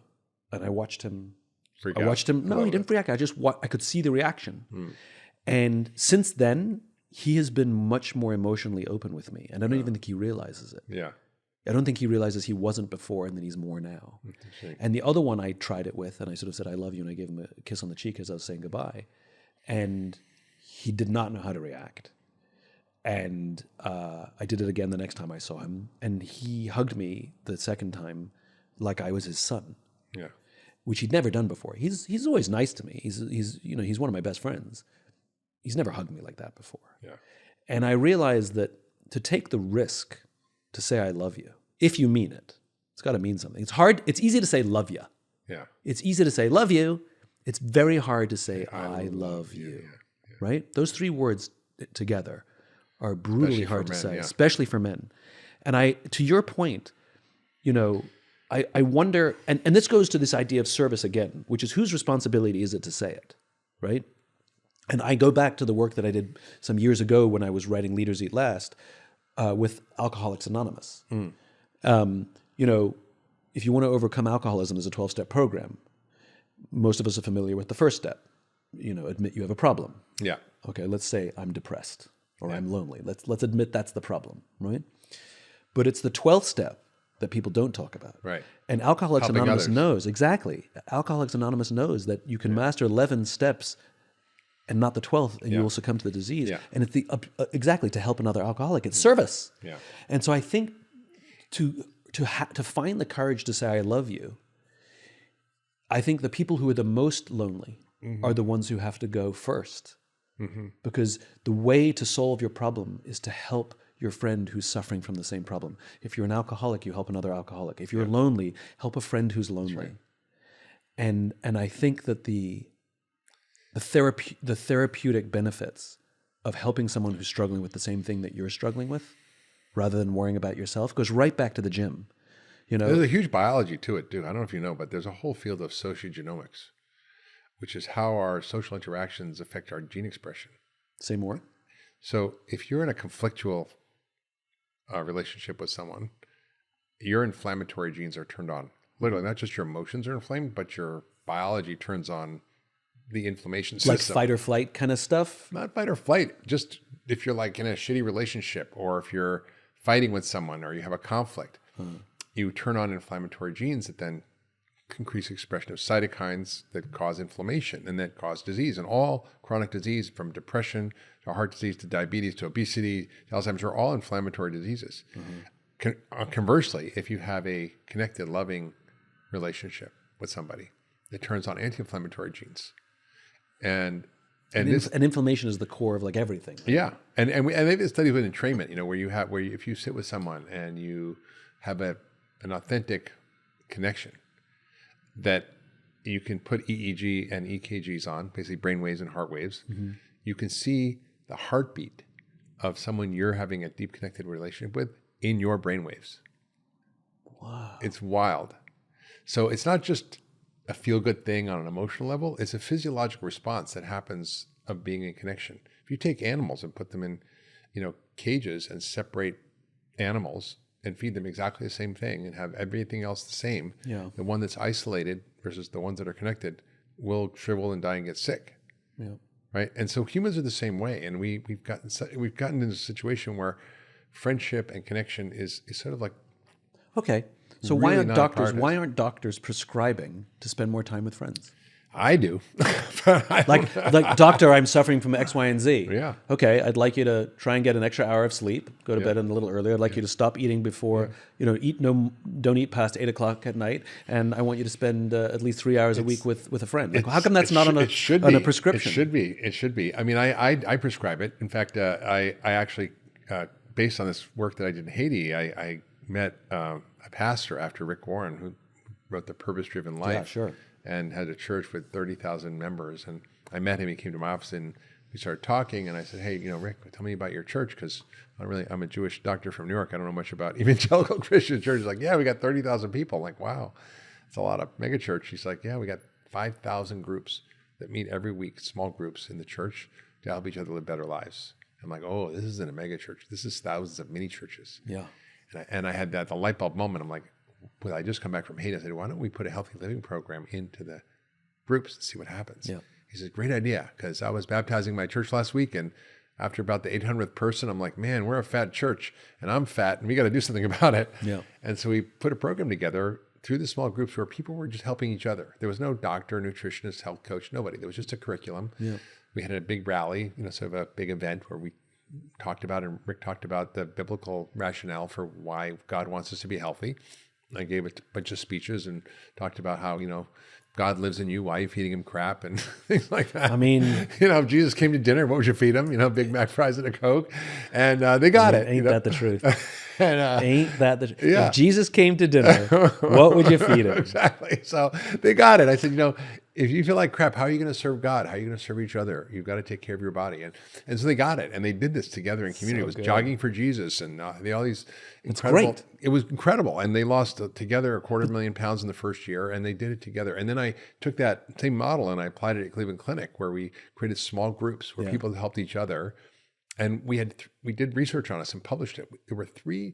Speaker 1: and I watched him.
Speaker 2: Freak
Speaker 1: I
Speaker 2: out.
Speaker 1: watched him. No, he didn't freak out. I could see the reaction. And since then, he has been much more emotionally open with me, and I don't even think he realizes it.
Speaker 2: Yeah.
Speaker 1: I don't think he realizes he wasn't before, and that he's more now. And the other one, I tried it with, and I sort of said, "I love you," and I gave him a kiss on the cheek as I was saying goodbye, and he did not know how to react. And I did it again the next time I saw him, and he hugged me the second time like I was his son,
Speaker 2: Yeah.
Speaker 1: which he'd never done before. He's always nice to me. He's one of my best friends. He's never hugged me like that before.
Speaker 2: Yeah.
Speaker 1: And I realized that to take the risk to say I love you, if you mean it, it's got to mean something. It's hard. It's easy to say love you.
Speaker 2: Yeah.
Speaker 1: It's easy to say love you. It's very hard to say I love you.
Speaker 2: Yeah.
Speaker 1: Right? Those three words together are brutally hard to say,
Speaker 2: yeah.
Speaker 1: especially for men. And to your point, I wonder, and this goes to this idea of service again, which is whose responsibility is it to say it, right? And I go back to the work that I did some years ago when I was writing Leaders Eat Last with Alcoholics Anonymous. If you want to overcome alcoholism, there's a 12-step program. Most of us are familiar with the first step. Admit you have a problem.
Speaker 2: Yeah.
Speaker 1: Okay, let's say I'm depressed or I'm lonely. Let's admit that's the problem, right? But it's the 12th step that people don't talk about.
Speaker 2: Right.
Speaker 1: And Alcoholics
Speaker 2: Helping
Speaker 1: Anonymous
Speaker 2: others.
Speaker 1: knows, exactly. Alcoholics Anonymous knows that you can master 11 steps and not the 12th, and you will succumb to the disease.
Speaker 2: Yeah.
Speaker 1: And it's exactly to help another alcoholic. It's service.
Speaker 2: Yeah.
Speaker 1: And so I think to find the courage to say I love you, I think the people who are the most lonely are the ones who have to go first. Because the way to solve your problem is to help your friend who's suffering from the same problem. If you're an alcoholic, you help another alcoholic. If you're lonely, help a friend who's lonely. Right. And I think that the therapeutic benefits of helping someone who's struggling with the same thing that you're struggling with, rather than worrying about yourself, goes right back to the gym.
Speaker 2: There's a huge biology to it, too. I don't know if you know, but there's a whole field of sociogenomics, which is how our social interactions affect our gene expression.
Speaker 1: Say more.
Speaker 2: So if you're in a conflictual relationship with someone, your inflammatory genes are turned on. Literally, not just your emotions are inflamed, but your biology turns on the inflammation system.
Speaker 1: Like fight or flight kind of stuff?
Speaker 2: Not fight or flight. Just if you're like in a shitty relationship, or if you're fighting with someone, or you have a conflict, you turn on inflammatory genes that then increase expression of cytokines that cause inflammation and that cause disease. And all chronic disease, from depression to heart disease to diabetes to obesity to Alzheimer's, are all inflammatory diseases. Conversely, if you have a connected, loving relationship with somebody, it turns on anti-inflammatory genes. And
Speaker 1: inflammation is the core of like everything. Right?
Speaker 2: Yeah, and they've done studies with entrainment. If you sit with someone and you have an authentic connection, that you can put EEG and EKGs on, basically brain waves and heart waves. You can see the heartbeat of someone you're having a deep connected relationship with in your brain waves.
Speaker 1: Wow.
Speaker 2: It's wild. So it's not just a feel-good thing on an emotional level. It's a physiological response that happens of being in connection. If you take animals and put them in, cages and separate animals and feed them exactly the same thing and have everything else the same, the one that's isolated versus the ones that are connected will shrivel and die and get sick.
Speaker 1: Yeah.
Speaker 2: Right. And so humans are the same way. And we've gotten into a situation where friendship and connection is sort of like,
Speaker 1: okay. So
Speaker 2: really
Speaker 1: why aren't doctors prescribing to spend more time with friends?
Speaker 2: I do.
Speaker 1: like doctor, I'm suffering from X, Y, and Z.
Speaker 2: Yeah.
Speaker 1: Okay, I'd like you to try and get an extra hour of sleep. Go to bed a little earlier. I'd like you to stop eating before, don't eat past 8 o'clock at night. And I want you to spend at least 3 hours a week with a friend. Like, how come that's not on a prescription?
Speaker 2: It should be. I mean, I prescribe it. In fact, I actually, based on this work that I did in Haiti, I met a pastor after Rick Warren, who wrote The Purpose-Driven Life.
Speaker 1: Yeah, sure.
Speaker 2: And had a church with 30,000 members. And I met him. He came to my office and we started talking. And I said, hey, Rick, tell me about your church, because I'm a Jewish doctor from New York. I don't know much about evangelical Christian churches. Like, yeah, we got 30,000 people. I'm like, wow, that's a lot of mega church. He's like, yeah, we got 5,000 groups that meet every week, small groups in the church to help each other live better lives. I'm like, oh, this isn't a mega church. This is thousands of mini churches.
Speaker 1: Yeah.
Speaker 2: And I had the light bulb moment. I'm like, well, I just come back from Haiti. I said, why don't we put a healthy living program into the groups and see what happens?
Speaker 1: Yeah.
Speaker 2: He said, great idea. Because I was baptizing my church last week, and after about the 800th person, I'm like, man, we're a fat church, and I'm fat, and we got to do something about it.
Speaker 1: Yeah.
Speaker 2: And so we put a program together through the small groups where people were just helping each other. There was no doctor, nutritionist, health coach, nobody. There was just a curriculum.
Speaker 1: Yeah.
Speaker 2: We had a big rally, sort of a big event where we talked about, and Rick talked about the biblical rationale for why God wants us to be healthy. I gave a bunch of speeches and talked about how, God lives in you. Why are you feeding him crap and things like that?
Speaker 1: I mean,
Speaker 2: if Jesus came to dinner, what would you feed him? Big Mac fries and a Coke. And they got it.
Speaker 1: Ain't that the truth?
Speaker 2: And,
Speaker 1: ain't that the truth?
Speaker 2: Yeah.
Speaker 1: If Jesus came to dinner, what would you feed him?
Speaker 2: Exactly. So they got it. I said, if you feel like crap, how are you going to serve God? How are you going to serve each other? You've got to take care of your body. And so they got it. And they did this together in community. It was jogging for Jesus. And they all these incredible.
Speaker 1: Great.
Speaker 2: It was incredible. And they lost together 250,000 pounds in the first year. And they did it together. And then I took that same model and I applied it at Cleveland Clinic, where we created small groups where people helped each other. And we did research on us and published it. There were 3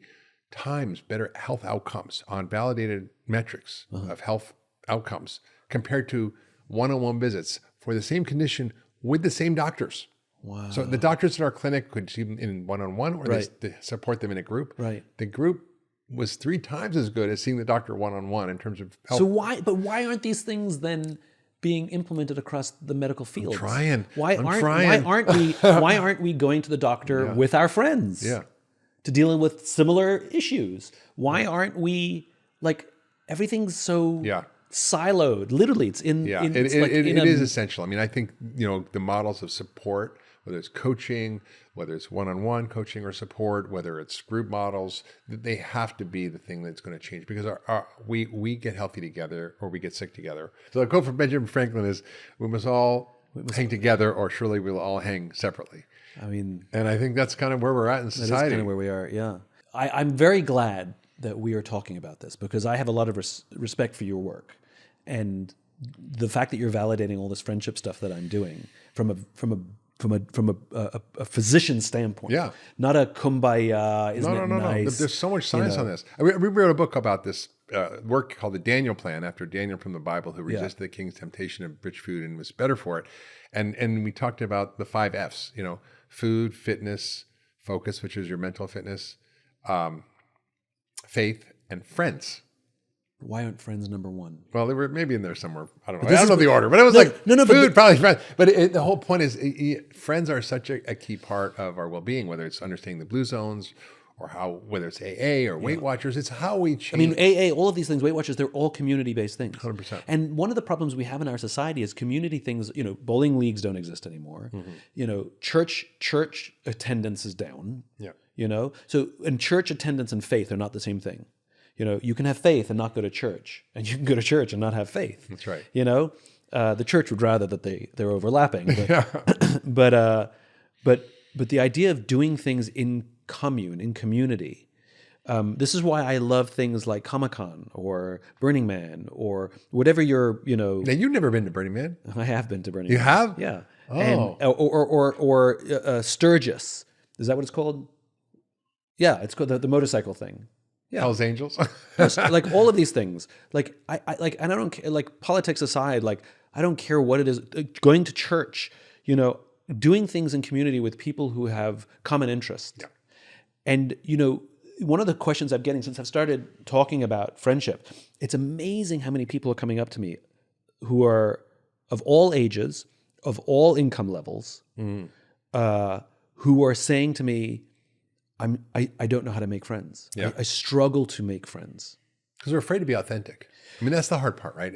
Speaker 2: times better health outcomes on validated metrics of health outcomes compared to one-on-one visits for the same condition with the same doctors.
Speaker 1: Wow.
Speaker 2: So the doctors at our clinic could see them in one-on-one, or they support them in a group.
Speaker 1: Right.
Speaker 2: The group was 3 times as good as seeing the doctor one-on-one in terms of health.
Speaker 1: So why aren't these things then being implemented across the medical field?
Speaker 2: Why
Speaker 1: aren't we going to the doctor with our friends?
Speaker 2: Yeah.
Speaker 1: To dealing with similar issues? Why aren't we, everything's so siloed? Literally, it's in.
Speaker 2: Yeah,
Speaker 1: it
Speaker 2: is essential. I mean, I think the models of support, whether it's coaching, whether it's one-on-one coaching or support, whether it's group models, they have to be the thing that's going to change, because we get healthy together or we get sick together. So the quote from Benjamin Franklin is, "We must all hang together, or surely we'll all hang separately."
Speaker 1: I mean,
Speaker 2: and I think that's kind of where we're at in society.
Speaker 1: That is kind of where we are. Yeah, I'm very glad that we are talking about this, because I have a lot of respect for your work, and the fact that you're validating all this friendship stuff that I'm doing from a physician standpoint.
Speaker 2: Yeah,
Speaker 1: not a kumbaya. Isn't it nice?
Speaker 2: No. There's so much science on this. We wrote a book about this work called the Daniel Plan, after Daniel from the Bible, who resisted the king's temptation of rich food and was better for it. And we talked about the 5 F's. Food, fitness, focus, which is your mental fitness, faith, and friends.
Speaker 1: Why aren't friends number 1?
Speaker 2: Well, they were maybe in there somewhere. I don't know. I don't know the order, but it was food, probably friends. But the whole point is friends are such a key part of our well-being, whether it's understanding the blue zones, or whether it's AA or Weight Watchers. It's how we change.
Speaker 1: I mean, AA, all of these things, Weight Watchers, they're all community-based things.
Speaker 2: 100%.
Speaker 1: And one of the problems we have in our society is community things. Bowling leagues don't exist anymore. Church attendance is down.
Speaker 2: Yeah.
Speaker 1: So and church attendance and faith are not the same thing. You can have faith and not go to church, and you can go to church and not have faith.
Speaker 2: That's right.
Speaker 1: The church would rather that they're overlapping. But, but the idea of doing things in commune, in community. This is why I love things like Comic-Con or Burning Man or whatever you're.
Speaker 2: Now, you've never been to Burning Man?
Speaker 1: I have been to Burning
Speaker 2: Man.
Speaker 1: You
Speaker 2: have?
Speaker 1: Yeah.
Speaker 2: Oh.
Speaker 1: And, or Sturgis. Is that what it's called? Yeah, it's called the motorcycle thing. Yeah.
Speaker 2: Hell's Angels.
Speaker 1: Like all of these things. And I don't care, politics aside, I don't care what it is. Going to church, doing things in community with people who have common interests.
Speaker 2: Yeah.
Speaker 1: And, one of the questions I'm getting since I've started talking about friendship, it's amazing how many people are coming up to me who are of all ages, of all income levels, who are saying to me, I don't know how to make friends.
Speaker 2: Yeah.
Speaker 1: I struggle to make friends.
Speaker 2: Because we're afraid to be authentic. I mean, that's the hard part, right?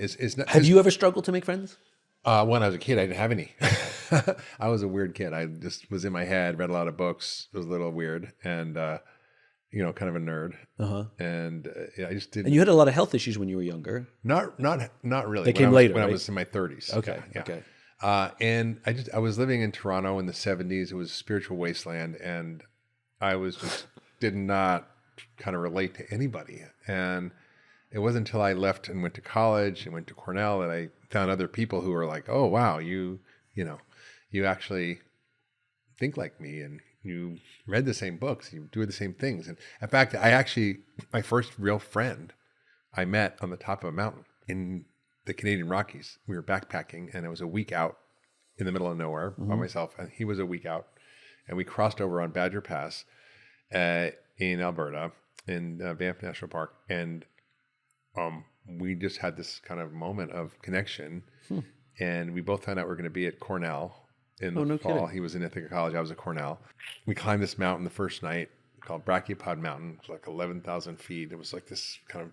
Speaker 1: Have you ever struggled to make friends?
Speaker 2: When I was a kid, I didn't have any. I was a weird kid. I just was in my head, read a lot of books, was a little weird, and kind of a nerd. And I just didn't.
Speaker 1: And you had a lot of health issues when you were younger.
Speaker 2: Not really.
Speaker 1: They came later,
Speaker 2: when
Speaker 1: right?
Speaker 2: I was in my 30s.
Speaker 1: Okay.
Speaker 2: Yeah.
Speaker 1: Okay.
Speaker 2: And I was living in Toronto in the 70s. It was a spiritual wasteland, and I did not kind of relate to anybody. And it wasn't until I left and went to college and went to Cornell that I found other people who were like, oh, wow, you actually think like me, and you read the same books, you do the same things. And in fact, my first real friend I met on the top of a mountain in the Canadian Rockies. We were backpacking, and it was a week out in the middle of nowhere by myself, and he was a week out. And we crossed over on Badger Pass in Alberta, in Banff National Park, and we just had this kind of moment of connection. And we both found out we were going to be at Cornell in the fall. Kidding. He was in Ithaca College. I was at Cornell. We climbed this mountain the first night called Brachiopod Mountain. It was like 11,000 feet. It was like this kind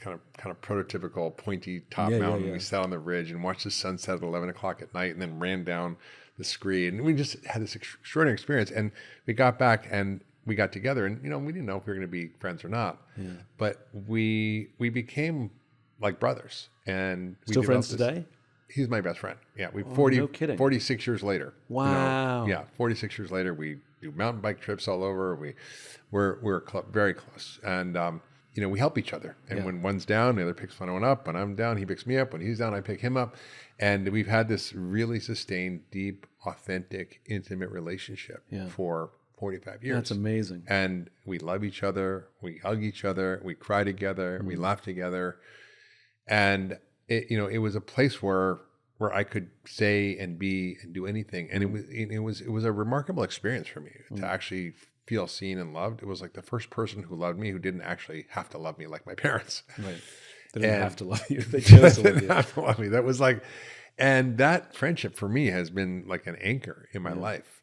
Speaker 2: of prototypical pointy top mountain. We sat on the ridge and watched the sunset at 11 o'clock at night, and then ran down the scree. And we just had this extraordinary experience. And we got back and we got together, and we didn't know if we were going to be friends or not. Yeah. But we became like brothers. And we
Speaker 1: still friends today?
Speaker 2: He's my best friend. Yeah, we
Speaker 1: no kidding.
Speaker 2: 46 years later.
Speaker 1: Wow.
Speaker 2: 46 years later, we do mountain bike trips all over. We're very close, and we help each other. And when one's down, the other picks one up. When I'm down, he picks me up. When he's down, I pick him up. And we've had this really sustained, deep, authentic, intimate relationship for 45 years.
Speaker 1: That's amazing.
Speaker 2: And we love each other. We hug each other. We cry together. We laugh together. And it was a place where I could say and be and do anything. And it was a remarkable experience for me to actually feel seen and loved. It was like the first person who loved me who didn't actually have to love me like my parents.
Speaker 1: Right. They didn't have to love you. They chose to love you.
Speaker 2: Have to love me. That was like, and that friendship for me has been like an anchor in my life.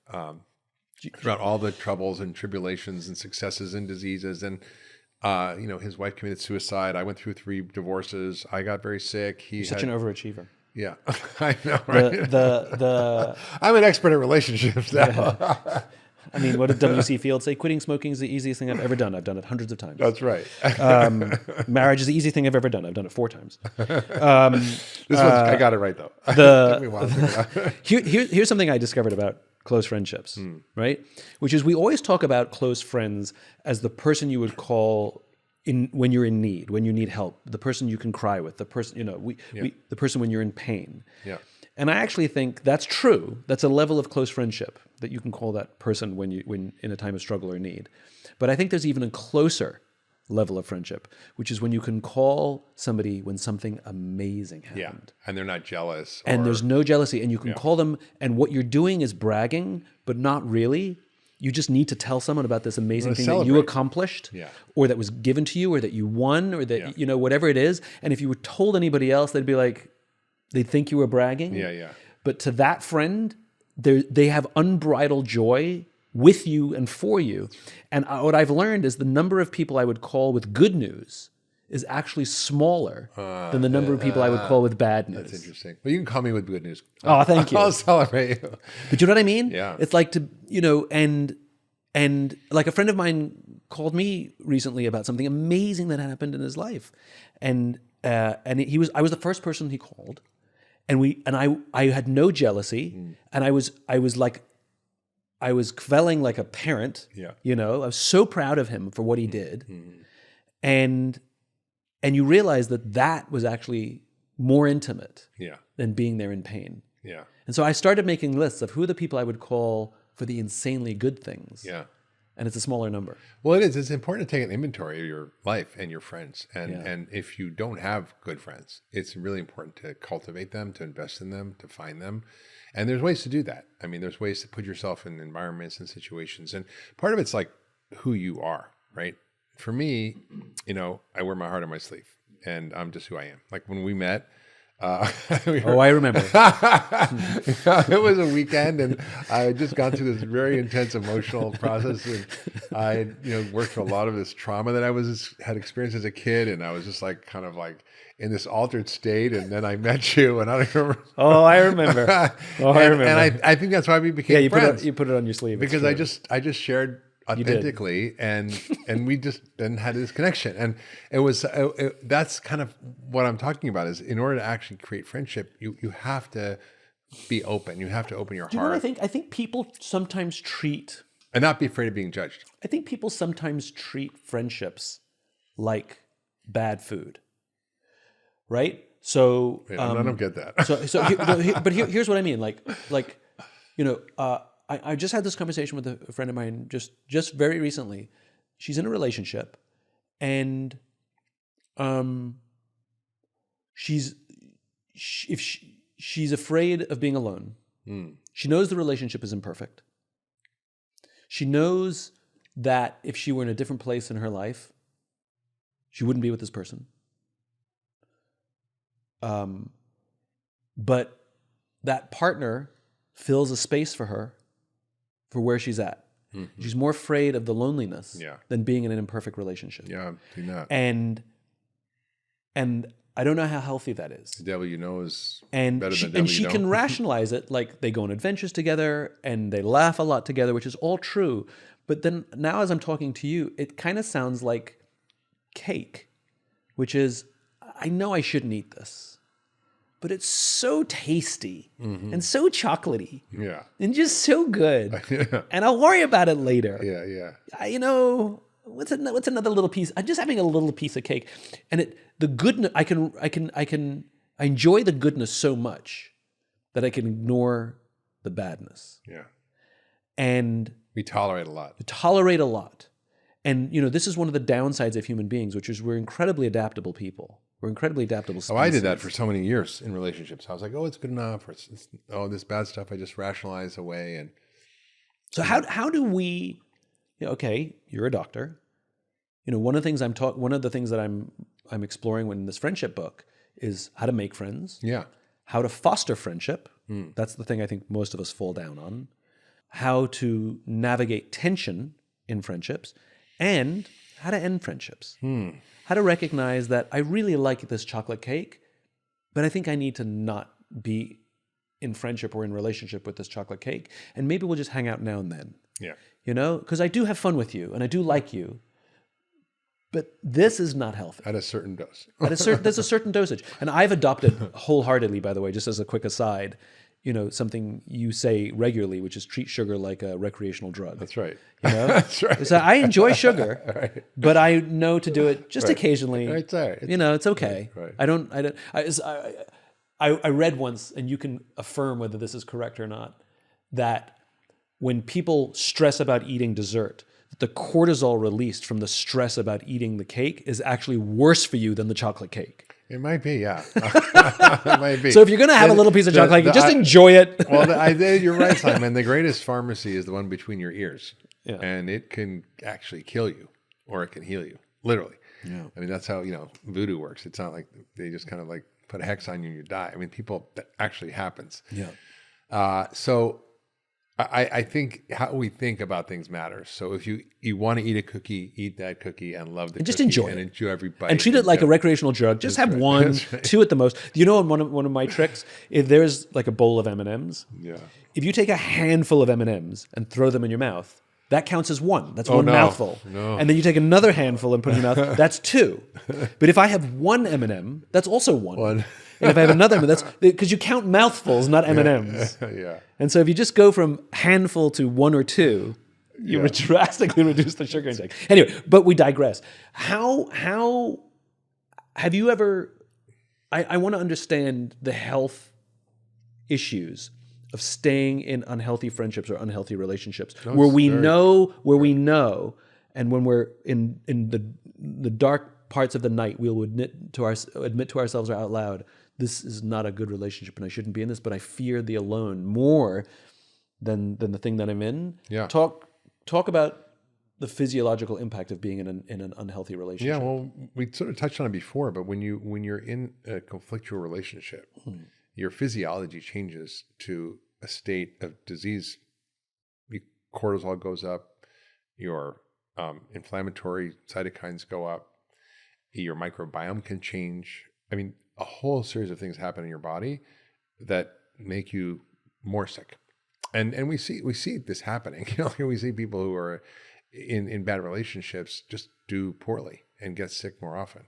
Speaker 2: Throughout all the troubles and tribulations and successes and diseases. And his wife committed suicide. I went through 3 divorces. I got very sick.
Speaker 1: You're such an overachiever.
Speaker 2: Yeah, I know, right?
Speaker 1: The
Speaker 2: I'm an expert at relationships now.
Speaker 1: Yeah. I mean, what did W.C. Field say? Quitting smoking is the easiest thing I've ever done. I've done it hundreds of times.
Speaker 2: That's right.
Speaker 1: Marriage is the easiest thing I've ever done. I've done it 4 times.
Speaker 2: I got it right, though.
Speaker 1: Here's something I discovered about close friendships, right? Which is we always talk about close friends as the person you would call when you're in need, when you need help, the person you can cry with, the person, the person when you're in pain.
Speaker 2: Yeah.
Speaker 1: And I actually think that's true. That's a level of close friendship that you can call that person when in a time of struggle or need. But I think there's even a closer level of friendship, which is when you can call somebody when something amazing happened.
Speaker 2: Yeah, and they're not jealous.
Speaker 1: And there's no jealousy, and you can call them, and what you're doing is bragging, but not really. You just need to tell someone about this amazing thing that you accomplished, or that was given to you, or that you won, or that, whatever it is. And if you were told anybody else, they'd be like, they'd think you were bragging.
Speaker 2: Yeah.
Speaker 1: But to that friend, they have unbridled joy with you and for you. And what I've learned is the number of people I would call with good news is actually smaller than the number of people I would call with bad news.
Speaker 2: That's interesting. Well, you can call me with good news.
Speaker 1: Oh, thank you.
Speaker 2: I'll celebrate you.
Speaker 1: But you know what I mean?
Speaker 2: Yeah.
Speaker 1: It's like and like a friend of mine called me recently about something amazing that happened in his life. And I was the first person he called. And I had no jealousy, and I was kvelling like a parent.
Speaker 2: Yeah.
Speaker 1: I was so proud of him for what he did. And you realize that was actually more intimate than being there in pain.
Speaker 2: Yeah.
Speaker 1: And so I started making lists of who are the people I would call for the insanely good things.
Speaker 2: Yeah.
Speaker 1: And it's a smaller number.
Speaker 2: Well, it is. It's important to take an inventory of your life and your friends. And if you don't have good friends, it's really important to cultivate them, to invest in them, to find them. And there's ways to do that. I mean, there's ways to put yourself in environments and situations. And part of it's like who you are, right? For me, I wear my heart on my sleeve, and I'm just who I am. Like when we met,
Speaker 1: I remember.
Speaker 2: It was a weekend, and I had just gone through this very intense emotional process, and I, worked through a lot of this trauma that I had experienced as a kid, and I was just like kind of like in this altered state. And then I met you, and I don't remember.
Speaker 1: I remember. I remember.
Speaker 2: And I think that's why we became friends.
Speaker 1: You put it on your sleeve
Speaker 2: because I just shared authentically, and we just then had this connection, and it was that's kind of what I'm talking about. Is in order to actually create friendship, you have to be open. You have to open your heart.
Speaker 1: You know what I think people sometimes treat,
Speaker 2: and not be afraid of being judged.
Speaker 1: I think people sometimes treat friendships like bad food, right? So
Speaker 2: I don't get that.
Speaker 1: But here's what I mean. I just had this conversation with a friend of mine just very recently. She's in a relationship, and she's afraid of being alone. She knows the relationship is imperfect. She knows that if she were in a different place in her life, she wouldn't be with this person. But that partner fills a space for her for where she's at. Mm-hmm. She's more afraid of the loneliness than being in an imperfect relationship.
Speaker 2: Yeah, do not.
Speaker 1: And I don't know how healthy that is.
Speaker 2: The devil you know is better than the devil you don't.
Speaker 1: And she can rationalize it, like they go on adventures together and they laugh a lot together, which is all true. But then now as I'm talking to you, it kind of sounds like cake, which is, I know I shouldn't eat this, but it's so tasty and so chocolatey and just so good. And I'll worry about it later. What's another little piece? I'm just having a little piece of cake, and the goodness. I enjoy the goodness so much that I can ignore the badness. Yeah, and
Speaker 2: we tolerate a lot.
Speaker 1: And this is one of the downsides of human beings, which is we're incredibly adaptable people. We're incredibly adaptable species.
Speaker 2: Oh, I did that for so many years in relationships. I was like, oh, it's good enough. Or this bad stuff I just rationalize away. And
Speaker 1: so how do we? Okay, you're a doctor. One of the things that I'm exploring in this friendship book is how to make friends.
Speaker 2: Yeah.
Speaker 1: How to foster friendship. That's the thing I think most of us fall down on. How to navigate tension in friendships, and how to end friendships. How to recognize that I really like this chocolate cake, but I think I need to not be in friendship or in relationship with this chocolate cake, and maybe we'll just hang out now and then.
Speaker 2: Yeah.
Speaker 1: Because I do have fun with you and I do like you, but this is not healthy.
Speaker 2: At a certain dose.
Speaker 1: There's a certain dosage. And I've adopted wholeheartedly, by the way, just as a quick aside, something you say regularly, which is treat sugar like a recreational drug.
Speaker 2: That's right.
Speaker 1: That's right. So I enjoy sugar, but I know to do it just occasionally.
Speaker 2: It's all right.
Speaker 1: It's okay.
Speaker 2: Right.
Speaker 1: I read once, and you can affirm whether this is correct or not, that when people stress about eating dessert, the cortisol released from the stress about eating the cake is actually worse for you than the chocolate cake.
Speaker 2: It might be, yeah. It might be.
Speaker 1: So if you're going to have a little piece of chocolate cake, just enjoy it.
Speaker 2: Well, you're right, Simon. The greatest pharmacy is the one between your ears. Yeah. And it can actually kill you, or it can heal you, literally. Yeah. I mean, that's how, voodoo works. It's not like they just kind of like put a hex on you and you die. I mean, that actually happens.
Speaker 1: Yeah.
Speaker 2: So I think how we think about things matters. So if you want to eat a cookie, eat that cookie and love the
Speaker 1: and
Speaker 2: cookie.
Speaker 1: Just enjoy
Speaker 2: and
Speaker 1: it.
Speaker 2: enjoy every bite.
Speaker 1: And treat it like a recreational drug. Just have one, two at the most. One of my tricks, if there's like a bowl of M&Ms, if you take a handful of M&Ms and throw them in your mouth, that counts as one. That's one mouthful.
Speaker 2: No.
Speaker 1: And then you take another handful and put it in your mouth, that's two. But if I have one M&M, that's also one. And if I have another, that's because you count mouthfuls, not M&Ms.
Speaker 2: Yeah.
Speaker 1: And so if you just go from handful to one or two, you would drastically reduce the sugar intake. Anyway, but we digress. How have you ever? I want to understand the health issues of staying in unhealthy friendships or unhealthy relationships, where we know, and when we're in the dark parts of the night, we'll admit to ourselves or out loud, this is not a good relationship and I shouldn't be in this, but I fear the alone more than the thing that I'm in.
Speaker 2: Yeah.
Speaker 1: Talk about the physiological impact of being in an unhealthy relationship.
Speaker 2: Yeah, well, we sort of touched on it before, but when you're in a conflictual relationship, your physiology changes to a state of disease. Your cortisol goes up, your inflammatory cytokines go up, your microbiome can change. I mean, a whole series of things happen in your body that make you more sick. And we see this happening. We see people who are in bad relationships just do poorly and get sick more often.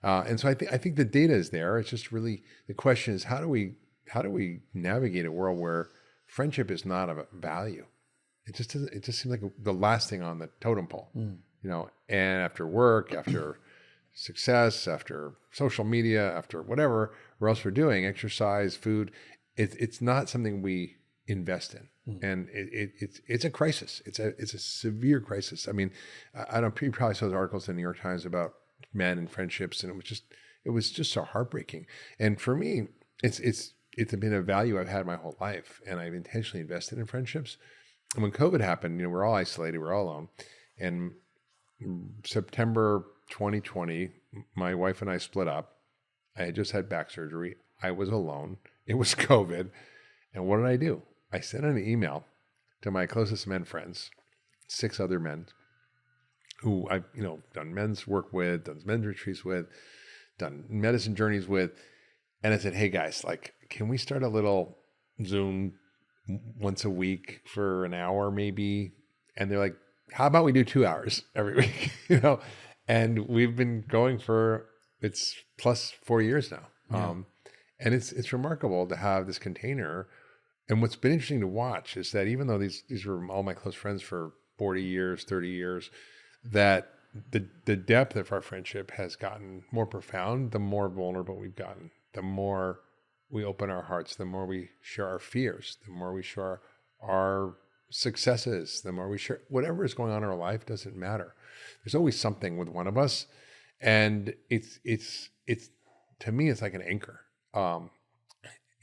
Speaker 2: And so I think the data is there. It's just really the question is how do we navigate a world where friendship is not of value? It just seems like the last thing on the totem pole. And after work, after success, after social media, after whatever else we're doing, exercise, food, it's not something we invest in. And it's a crisis. It's a severe crisis. I mean, I don't, you probably saw those articles in the New York Times about men and friendships, and it was just so heartbreaking. And for me, it's been a value I've had my whole life, and I've intentionally invested in friendships. And when COVID happened, we're all isolated, we're all alone. And September 2020, my wife and I split up. I had just had back surgery. I was alone. It was COVID. And what did I do? I sent an email to my closest men friends, 6 other men who I've, done men's work with, done men's retreats with, done medicine journeys with. And I said, hey guys, can we start a little Zoom once a week for an hour maybe? And they're like, how about we do 2 hours every week? And we've been going it's plus 4 years now. Yeah. And it's remarkable to have this container. And what's been interesting to watch is that even though these were all my close friends for 40 years, 30 years, that the depth of our friendship has gotten more profound, the more vulnerable we've gotten, the more we open our hearts, the more we share our fears, the more we share our successes, the more we share whatever is going on in our life. Doesn't matter. There's always something with one of us. And it's to me, it's like an anchor.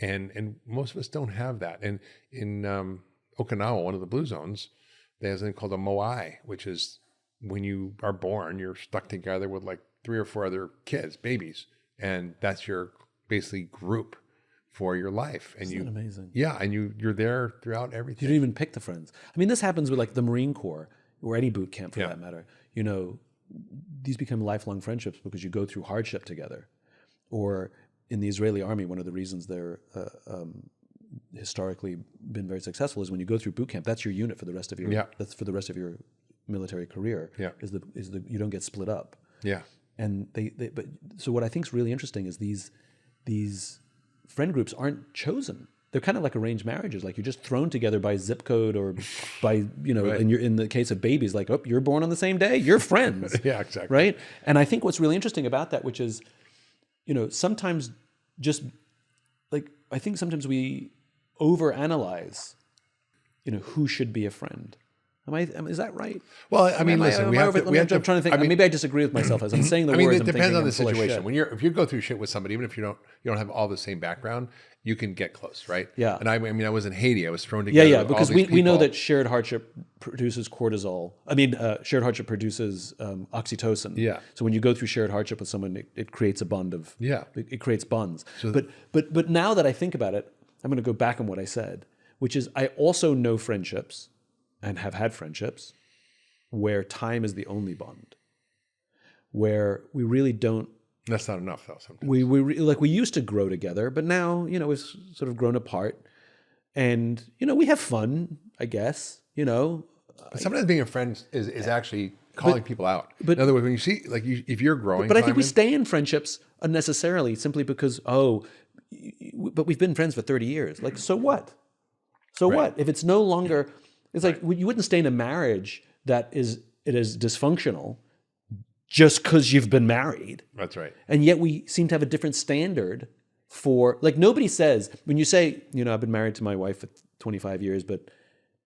Speaker 2: And most of us don't have that. And in Okinawa, one of the blue zones, there's something called a moai, which is when you are born, you're stuck together with 3 or 4 other kids, babies, and that's your basically group for your life. And
Speaker 1: Isn't that amazing?
Speaker 2: Yeah, and you're there throughout everything.
Speaker 1: You don't even pick the friends. I mean, this happens with the Marine Corps or any boot camp for that matter. These become lifelong friendships because you go through hardship together. Or in the Israeli army, one of the reasons they're historically been very successful is when you go through boot camp, that's your unit for the rest of your that's for the rest of your military career. Yeah. Is the you don't get split up. Yeah. And but so what I think is really interesting is these friend groups aren't chosen. They're kind of like arranged marriages. You're just thrown together by zip code or by, right. And you're in the case of babies, you're born on the same day, you're friends.
Speaker 2: Yeah, exactly.
Speaker 1: Right. And I think what's really interesting about that, which is, sometimes just I think sometimes we overanalyze, who should be a friend. Is that right?
Speaker 2: Well, I mean, listen,
Speaker 1: I'm trying to think. Maybe I disagree with myself as I'm saying the words.
Speaker 2: It depends on the situation. If you go through shit with somebody, even if you don't have all the same background, you can get close, right? Yeah. And I was in Haiti. I was thrown together. Yeah,
Speaker 1: because we know that shared hardship produces cortisol. Shared hardship produces oxytocin. Yeah. So when you go through shared hardship with someone, it creates a bond of. Yeah. It creates bonds. So, but now that I think about it, I'm going to go back on what I said, which is I also know friendships. And have had friendships where time is the only bond, where we really don't.
Speaker 2: That's not enough, though. Sometimes
Speaker 1: we used to grow together, but now we've sort of grown apart, and we have fun, I guess.
Speaker 2: But sometimes being a friend is actually calling people out. But in other words, when you see if you're growing,
Speaker 1: but I think we stay in friendships unnecessarily simply because but we've been friends for 30 years. So what? So what if it's no longer? It's you wouldn't stay in a marriage that is dysfunctional just because you've been married.
Speaker 2: That's right.
Speaker 1: And yet we seem to have a different standard for, nobody says, when you say, I've been married to my wife for 25 years, but,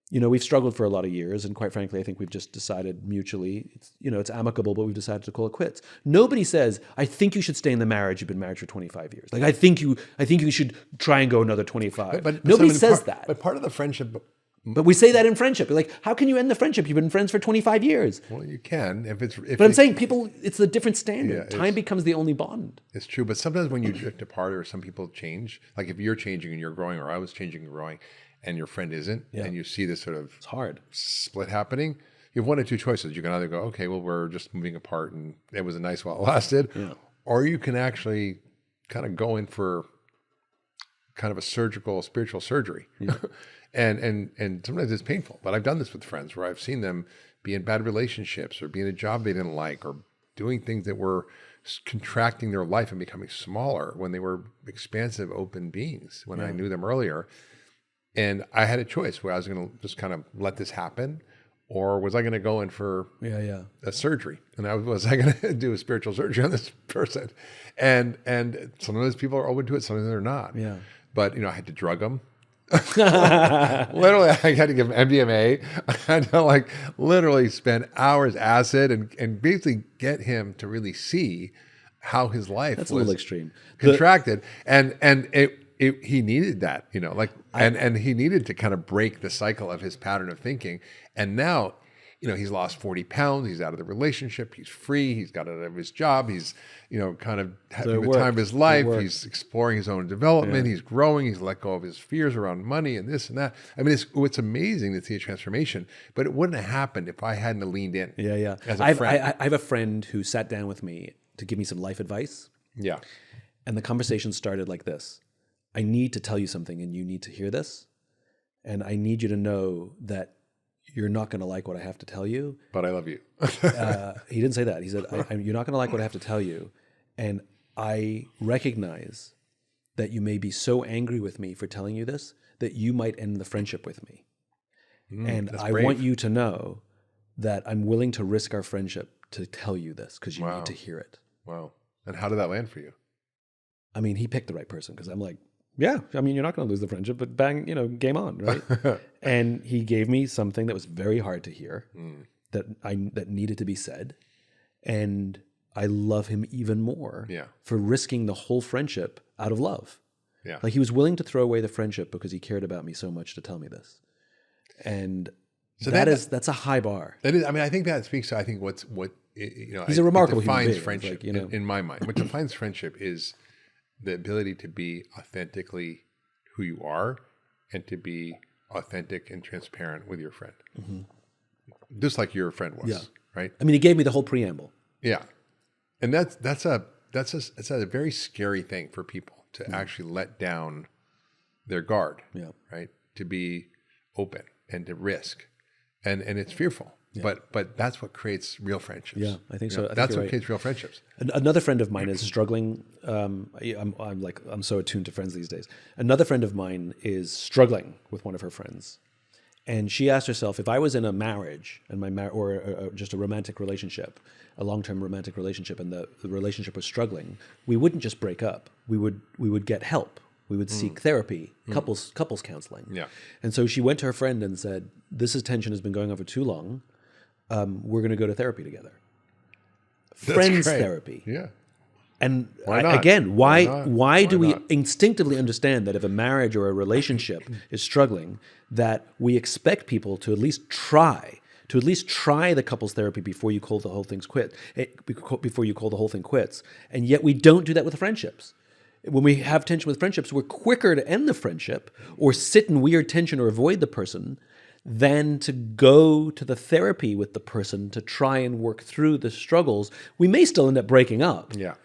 Speaker 1: we've struggled for a lot of years. And quite frankly, I think we've just decided mutually, it's amicable, but we've decided to call it quits. Nobody says, I think you should stay in the marriage you've been married for 25 years. I think you should try and go another 25. But nobody says that.
Speaker 2: But part of the friendship...
Speaker 1: But we say that in friendship. How can you end the friendship? You've been friends for 25 years.
Speaker 2: Well, you can
Speaker 1: but I'm saying it's a different standard. Yeah, time becomes the only bond.
Speaker 2: It's true, but sometimes when you drift apart or some people change, if you're changing and you're growing, or I was changing and growing, and your friend isn't, and you see this sort of split happening, you have one of two choices. You can either go, okay, well, we're just moving apart, and it was nice while it lasted, or you can actually kind of go in for kind of a spiritual surgery. Yeah. And sometimes it's painful, but I've done this with friends where I've seen them be in bad relationships or be in a job they didn't like or doing things that were contracting their life and becoming smaller when they were expansive, open beings when I knew them earlier. And I had a choice where I was going to just kind of let this happen, or was I going to go in for a surgery? And was I going to do a spiritual surgery on this person? And some of those people are open to it, some of them are not. Yeah. But, I had to drug them. Literally, I had to give him MDMA. I had to like literally spend hours acid and basically get him to really see how his life
Speaker 1: That's a
Speaker 2: was
Speaker 1: little extreme.
Speaker 2: contracted. And he needed that, you know, like, and he needed to kind of break the cycle of his pattern of thinking. And now, you know, he's lost 40 pounds. He's out of the relationship. He's free. He's got out of his job. He's, you know, kind of having the time of his life. He's exploring his own development. He's growing. He's let go of his fears around money and this and that. I mean, it's amazing to see a transformation, but it wouldn't have happened if I hadn't leaned in.
Speaker 1: Yeah.
Speaker 2: As a friend.
Speaker 1: I have a friend who sat down with me to give me some life advice.
Speaker 2: Yeah.
Speaker 1: And the conversation started like this. I need to tell you something and you need to hear this. And I need you to know that you're not going to like what I have to tell you.
Speaker 2: But I love you.
Speaker 1: He didn't say that. He said, you're not going to like what I have to tell you. And I recognize that you may be so angry with me for telling you this, that you might end the friendship with me. And I want you to know that I'm willing to risk our friendship to tell you this because you need to hear it.
Speaker 2: Wow. And how did that land for you?
Speaker 1: I mean, he picked the right person because I'm like, yeah, I mean, you're not going to lose the friendship, but bang, you know, game on, right? And he gave me something that was very hard to hear, that needed to be said, and I love him even more for risking the whole friendship out of love.
Speaker 2: Yeah,
Speaker 1: like he was willing to throw away the friendship because he cared about me so much to tell me this, and so that's a high bar.
Speaker 2: That is, I mean, I think that speaks to you know.
Speaker 1: He's a remarkable human
Speaker 2: defines
Speaker 1: being.
Speaker 2: friendship,
Speaker 1: like, you know,
Speaker 2: in my mind. What defines friendship is the ability to be authentically who you are and to be authentic and transparent with your friend. Just like your friend was, right?
Speaker 1: I mean, he gave me the whole preamble.
Speaker 2: Yeah. And that's a very scary thing for people to actually let down their guard, right? To be open and to risk. And it's fearful. Yeah. But that's what creates real friendships.
Speaker 1: Yeah, I think so.
Speaker 2: That's what creates real friendships.
Speaker 1: Another friend of mine is struggling. I'm so attuned to friends these days. Another friend of mine is struggling with one of her friends, and she asked herself, if I was in a marriage and just a romantic relationship, a long-term romantic relationship, and the relationship was struggling, we wouldn't just break up. We would get help. We would seek therapy, couples counseling.
Speaker 2: Yeah.
Speaker 1: And so she went to her friend and said, "This tension has been going on for too long. We're going to go to therapy together." Friends therapy.
Speaker 2: Yeah.
Speaker 1: And
Speaker 2: why
Speaker 1: do we instinctively understand that if a marriage or a relationship is struggling, that we expect people to at least try the couples therapy before you call the whole thing quits, and yet we don't do that with friendships. When we have tension with friendships, we're quicker to end the friendship or sit in weird tension or avoid the person than to go to the therapy with the person to try and work through the struggles. We may still end up breaking up.
Speaker 2: Yeah.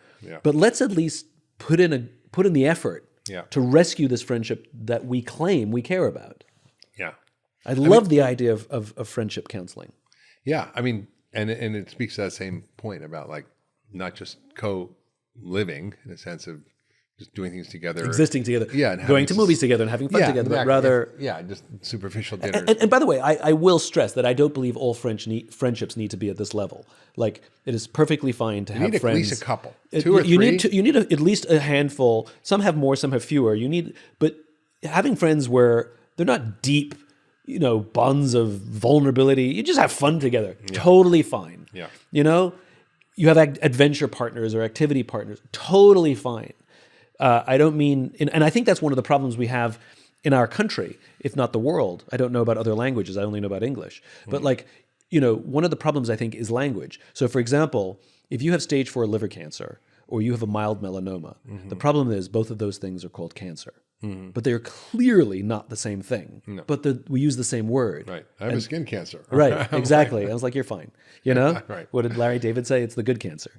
Speaker 1: But let's at least put in the effort to rescue this friendship that we claim we care about.
Speaker 2: Yeah.
Speaker 1: I love the idea of friendship counseling.
Speaker 2: Yeah. I mean, and it speaks to that same point about like not just co-living in a sense of just doing things together,
Speaker 1: existing together,
Speaker 2: and
Speaker 1: going to movies together and having fun together, but rather,
Speaker 2: just superficial dinners.
Speaker 1: And by the way, I will stress that I don't believe all friendships need to be at this level. Like, it is perfectly fine to have friends.
Speaker 2: At least a couple, two or three.
Speaker 1: You need at least a handful. Some have more, some have fewer. But having friends where they're not deep, bonds of vulnerability. You just have fun together. Yeah. Totally fine.
Speaker 2: Yeah.
Speaker 1: You have adventure partners or activity partners. Totally fine. I don't mean, and I think that's one of the problems we have in our country, if not the world. I don't know about other languages. I only know about English. But one of the problems I think is language. So for example, if you have stage 4 liver cancer or you have a mild melanoma, the problem is both of those things are called cancer. But they're clearly not the same thing. No. But we use the same word.
Speaker 2: Right. I have skin cancer.
Speaker 1: Right. Exactly. I was like, you're fine.
Speaker 2: Right.
Speaker 1: What did Larry David say? It's the good cancer.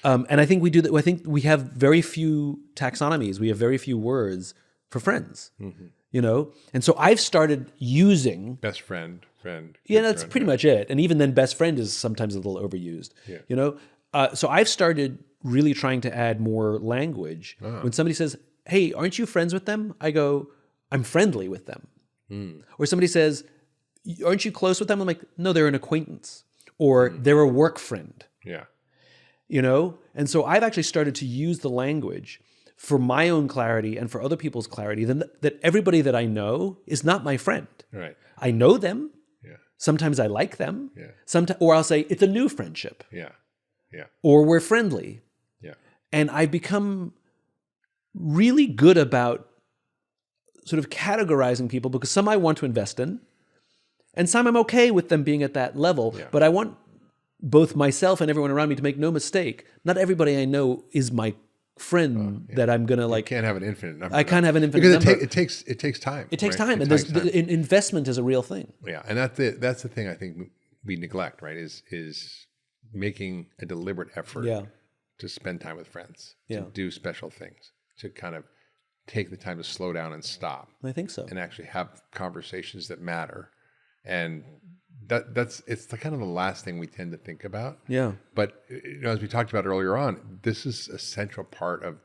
Speaker 1: And I think we do that. I think we have very few taxonomies. We have very few words for friends. And so I've started using
Speaker 2: best friend.
Speaker 1: Yeah, that's pretty much it. And even then, best friend is sometimes a little overused. Yeah. So I've started really trying to add more language. When somebody says, "Hey, aren't you friends with them?" I go, "I'm friendly with them." Or somebody says, "Aren't you close with them?" I'm like, "No, they're an acquaintance," or "They're a work friend."
Speaker 2: Yeah.
Speaker 1: And so I've actually started to use the language for my own clarity and for other people's clarity than that everybody that I know is not my friend.
Speaker 2: Right.
Speaker 1: I know them.
Speaker 2: Yeah.
Speaker 1: Sometimes I like them.
Speaker 2: Yeah.
Speaker 1: Sometimes, or I'll say it's a new friendship.
Speaker 2: Yeah. Yeah.
Speaker 1: Or we're friendly.
Speaker 2: Yeah.
Speaker 1: And I've become really good about sort of categorizing people because some I want to invest in and some I'm okay with them being at that level.
Speaker 2: Yeah.
Speaker 1: But I want both myself and everyone around me to make no mistake. Not everybody I know is my friend that I'm going to like.
Speaker 2: You can't have an infinite number.
Speaker 1: I can't have an infinite
Speaker 2: because
Speaker 1: number.
Speaker 2: it takes time.
Speaker 1: It takes
Speaker 2: right?
Speaker 1: time.
Speaker 2: It
Speaker 1: And
Speaker 2: takes
Speaker 1: there's
Speaker 2: time.
Speaker 1: investment is a real thing.
Speaker 2: Yeah, and that's the thing I think we neglect, right? Is making a deliberate effort to spend time with friends, to do special things, to kind of take the time to slow down and stop.
Speaker 1: I think so.
Speaker 2: And actually have conversations that matter. And it's the kind of the last thing we tend to think about.
Speaker 1: Yeah.
Speaker 2: But as we talked about earlier on, this is a central part of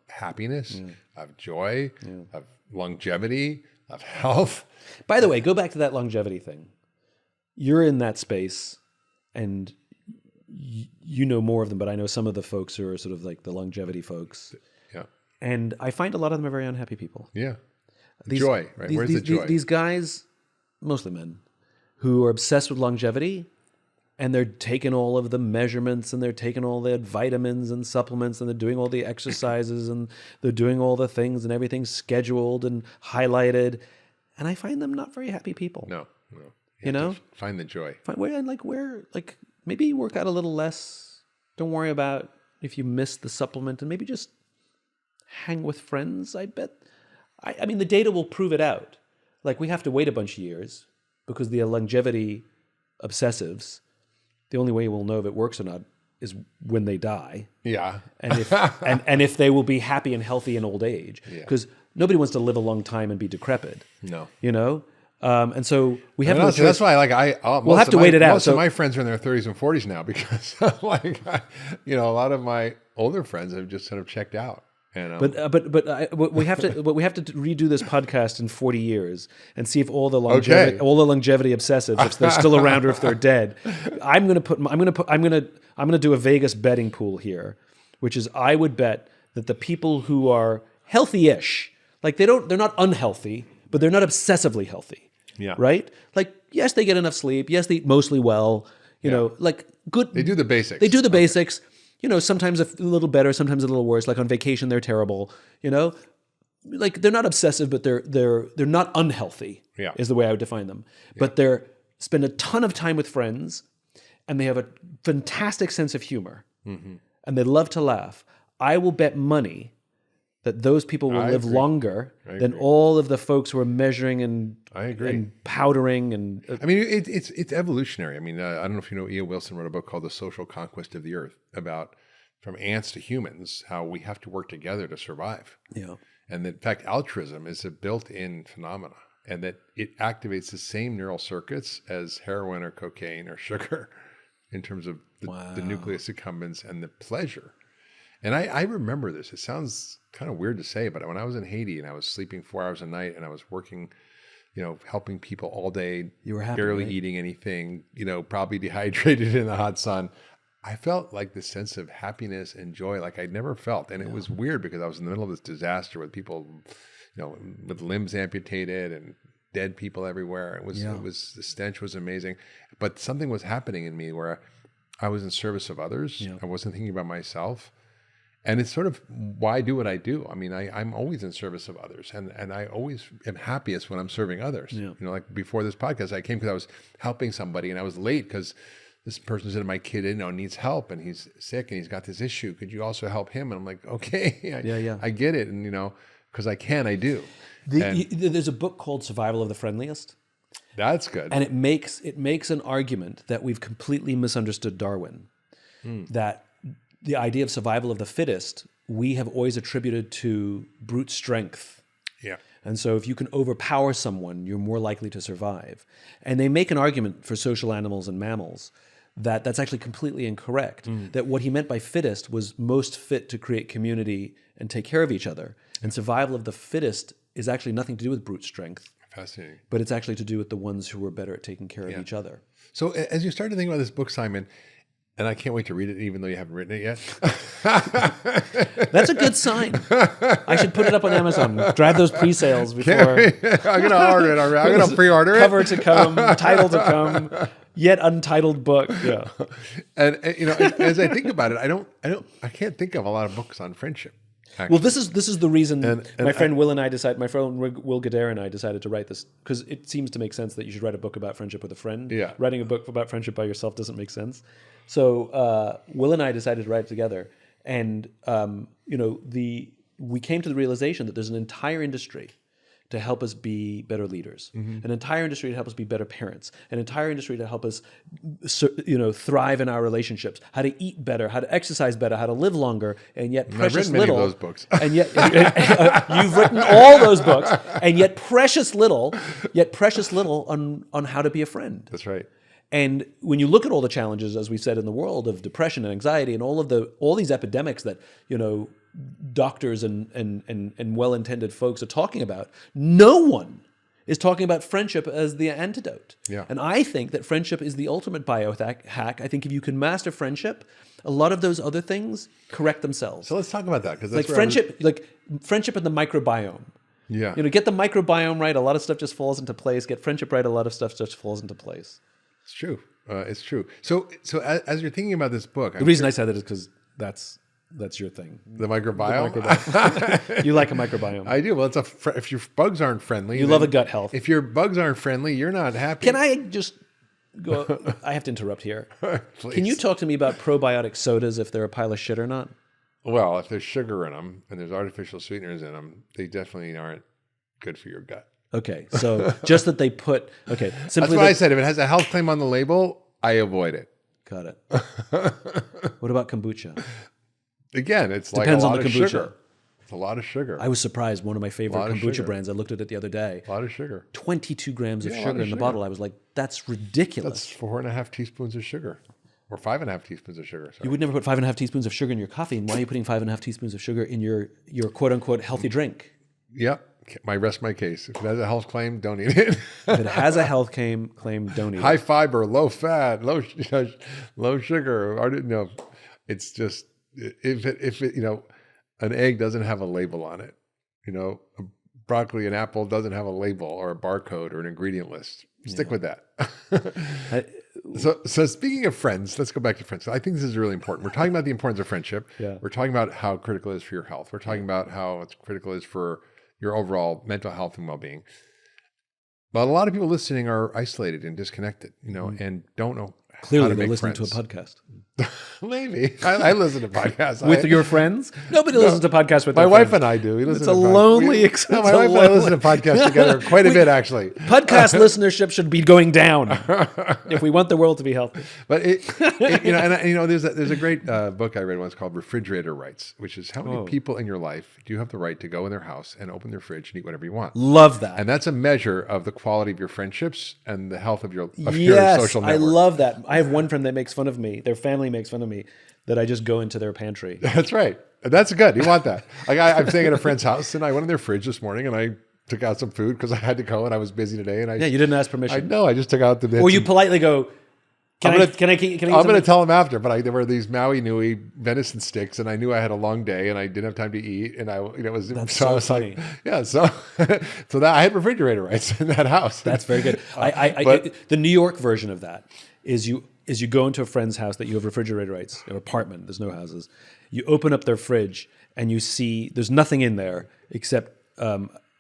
Speaker 2: happiness, of joy, of longevity, of health.
Speaker 1: By the way, go back to that longevity thing. You're in that space, and you know more of them, but I know some of the folks who are sort of like the longevity folks.
Speaker 2: Yeah.
Speaker 1: And I find a lot of them are very unhappy people.
Speaker 2: Yeah. Joy, right? Where's the joy?
Speaker 1: These guys, mostly men, who are obsessed with longevity, and they're taking all of the measurements, and they're taking all the vitamins and supplements, and they're doing all the exercises, and they're doing all the things, and everything's scheduled and highlighted. And I find them not very happy people.
Speaker 2: No.
Speaker 1: You know?
Speaker 2: Find the joy.
Speaker 1: Maybe work out a little less. Don't worry about if you miss the supplement, and maybe just hang with friends, I bet. I mean, the data will prove it out. Like, we have to wait a bunch of years because the longevity obsessives, the only way we'll know if it works or not is when they die.
Speaker 2: Yeah.
Speaker 1: And if and if they will be happy and healthy in old age. Because nobody wants to live a long time and be decrepit.
Speaker 2: No.
Speaker 1: You know? And so we have
Speaker 2: honestly, that's why
Speaker 1: we'll have to wait it out.
Speaker 2: Most of my friends are in their 30s and 40s now because a lot of my older friends have just sort of checked out. And,
Speaker 1: but we have to redo this podcast in 40 years and see if all the longevity obsessives, if they're still around or if they're dead. I'm gonna do a Vegas betting pool here, which is I would bet that the people who are healthy-ish, like they're not unhealthy, but they're not obsessively healthy.
Speaker 2: Yeah.
Speaker 1: Right? Like, yes, they get enough sleep. Yes, they eat mostly well. You know, like good.
Speaker 2: They do the basics.
Speaker 1: They do the basics. You know, sometimes a little better, sometimes a little worse. Like on vacation, they're terrible. You know, like they're not obsessive, but they're not unhealthy.
Speaker 2: Yeah.
Speaker 1: Is the way I would define them. Yeah. But they're spend a ton of time with friends, and they have a fantastic sense of humor, and they love to laugh. I will bet money that those people will live longer than all of the folks who are measuring and powdering and.
Speaker 2: I mean, it's evolutionary. I mean, I don't know if you know, E.O. Wilson wrote a book called The Social Conquest of the Earth about from ants to humans how we have to work together to survive.
Speaker 1: Yeah,
Speaker 2: and that, in fact, altruism is a built-in phenomena, and that it activates the same neural circuits as heroin or cocaine or sugar, in terms of the nucleus accumbens and the pleasure. And I remember this. It sounds kind of weird to say, but when I was in Haiti and I was sleeping 4 hours a night and I was working, helping people all day,
Speaker 1: you were happy,
Speaker 2: barely
Speaker 1: right?
Speaker 2: eating anything, probably dehydrated in the hot sun, I felt like this sense of happiness and joy like I'd never felt. And it was weird because I was in the middle of this disaster with people, with limbs amputated and dead people everywhere. It was the stench was amazing, but something was happening in me where I was in service of others.
Speaker 1: Yeah.
Speaker 2: I wasn't thinking about myself. And it's sort of why I do what I do. I mean, I'm always in service of others, and I always am happiest when I'm serving others.
Speaker 1: Yeah.
Speaker 2: Like before this podcast, I came because I was helping somebody, and I was late because this person said my kid, needs help, and he's sick, and he's got this issue. Could you also help him? And I'm like, okay, I get it, and because I can, I do.
Speaker 1: There's a book called Survival of the Friendliest.
Speaker 2: That's good,
Speaker 1: and it makes an argument that we've completely misunderstood Darwin. That the idea of survival of the fittest, we have always attributed to brute strength.
Speaker 2: Yeah.
Speaker 1: And so if you can overpower someone, you're more likely to survive. And they make an argument for social animals and mammals that that's actually completely incorrect. That what he meant by fittest was most fit to create community and take care of each other. And survival of the fittest is actually nothing to do with brute strength.
Speaker 2: Fascinating.
Speaker 1: But it's actually to do with the ones who are better at taking care of each other.
Speaker 2: So as you start to think about this book, Simon, And I can't wait to read it, even though you haven't written it yet.
Speaker 1: That's a good sign. I should put it up on Amazon. Drive those pre-sales before.
Speaker 2: I'm going to order it already. I'm going to pre-order it.
Speaker 1: Cover to come, title to come, yet untitled book. Yeah.
Speaker 2: And as I think about it, I can't think of a lot of books on friendship. Actually.
Speaker 1: Well, this is the reason my friend Will Gadare and I decided to write this, because it seems to make sense that you should write a book about friendship with a friend.
Speaker 2: Yeah.
Speaker 1: Writing a book about friendship by yourself doesn't make sense. So Will and I decided to write it together, and we came to the realization that there's an entire industry to help us be better leaders, an entire industry to help us be better parents, an entire industry to help us, thrive in our relationships, how to eat better, how to exercise better, how to live longer, and yet precious
Speaker 2: I've written
Speaker 1: little.
Speaker 2: many of those books.
Speaker 1: And yet you've written all those books, and yet precious little on how to be a friend.
Speaker 2: That's right.
Speaker 1: And when you look at all the challenges, as we said, in the world of depression and anxiety and all these epidemics that doctors and well-intended folks are talking about, no one is talking about friendship as the antidote.
Speaker 2: Yeah.
Speaker 1: And I think that friendship is the ultimate biohack. I think if you can master friendship, a lot of those other things correct themselves.
Speaker 2: So let's talk about that, because
Speaker 1: like friendship and the microbiome.
Speaker 2: Yeah.
Speaker 1: Get the microbiome right, a lot of stuff just falls into place. Get friendship right, a lot of stuff just falls into place.
Speaker 2: It's true. It's true. So as you're thinking about this book,
Speaker 1: the reason I said that is because that's your thing.
Speaker 2: The microbiome?
Speaker 1: You like a microbiome.
Speaker 2: I do. Well, if your bugs aren't friendly.
Speaker 1: You love a gut health.
Speaker 2: If your bugs aren't friendly, you're not happy.
Speaker 1: Can I just go? I have to interrupt here. Can you talk to me about probiotic sodas, if they're a pile of shit or not?
Speaker 2: Well, if there's sugar in them and there's artificial sweeteners in them, they definitely aren't good for your gut.
Speaker 1: Okay, so just that they put, simply
Speaker 2: that's what I said. If it has a health claim on the label, I avoid it.
Speaker 1: Got it. What about kombucha?
Speaker 2: Again, it's
Speaker 1: Depends
Speaker 2: like a
Speaker 1: on
Speaker 2: lot
Speaker 1: the
Speaker 2: of
Speaker 1: kombucha.
Speaker 2: sugar. It's a lot of sugar.
Speaker 1: I was surprised. One of my favorite kombucha
Speaker 2: sugar.
Speaker 1: brands, I looked at it the other day.
Speaker 2: A lot of sugar.
Speaker 1: 22 grams of sugar in the bottle. I was like, that's ridiculous.
Speaker 2: That's 4.5 teaspoons of sugar. Or 5.5 teaspoons of sugar. Sorry.
Speaker 1: You would never put 5.5 teaspoons of sugar in your coffee. And why are you putting 5.5 teaspoons of sugar in your quote-unquote healthy drink?
Speaker 2: Yep. Rest my case. If it has a health claim, don't eat it.
Speaker 1: If it has a health claim, don't eat it.
Speaker 2: High fiber, low fat, low sugar. It's just if an egg doesn't have a label on it, a broccoli and apple doesn't have a label or a barcode or an ingredient list. Stick with that. So speaking of friends, let's go back to friends. I think this is really important. We're talking about the importance of friendship.
Speaker 1: Yeah.
Speaker 2: We're talking about how critical it is for your health. We're talking about how it's critical is for your overall mental health and well-being. But a lot of people listening are isolated and disconnected, and don't know
Speaker 1: Clearly,
Speaker 2: how to
Speaker 1: they're
Speaker 2: make
Speaker 1: listening
Speaker 2: friends.
Speaker 1: to a podcast.
Speaker 2: Maybe. I listen to podcasts.
Speaker 1: With your friends? Nobody listens to podcasts with
Speaker 2: my
Speaker 1: their
Speaker 2: wife
Speaker 1: friends.
Speaker 2: and I do. We listen
Speaker 1: It's
Speaker 2: to
Speaker 1: a lonely experience.
Speaker 2: my wife and I listen to podcasts together quite a bit, actually.
Speaker 1: Podcast listenership should be going down if we want the world to be healthy.
Speaker 2: But there's a great book I read once called Refrigerator Rights, which is how many people in your life do you have the right to go in their house and open their fridge and eat whatever you want?
Speaker 1: Love that.
Speaker 2: And that's a measure of the quality of your friendships and the health of your
Speaker 1: Yes,
Speaker 2: social network.
Speaker 1: I love that. I have one friend that makes fun of me. Their family makes fun of me that I just go into their pantry.
Speaker 2: That's right. That's good. You want that. Like I'm staying at a friend's house, and I went in their fridge this morning, and I took out some food because I had to go, and I was busy today. And
Speaker 1: You didn't ask permission.
Speaker 2: I know. I just took out the bits.
Speaker 1: Or you politely go, Can I eat
Speaker 2: I'm going to
Speaker 1: something?
Speaker 2: tell them after, but there were these Maui Nui venison sticks, and I knew I had a long day, and I didn't have time to eat, and I was
Speaker 1: funny.
Speaker 2: like, yeah, so that I had refrigerator rights in that house.
Speaker 1: That's very good. The New York version of that is you go into a friend's house that you have refrigerator rights, or apartment. There's no houses. You open up their fridge and you see there's nothing in there except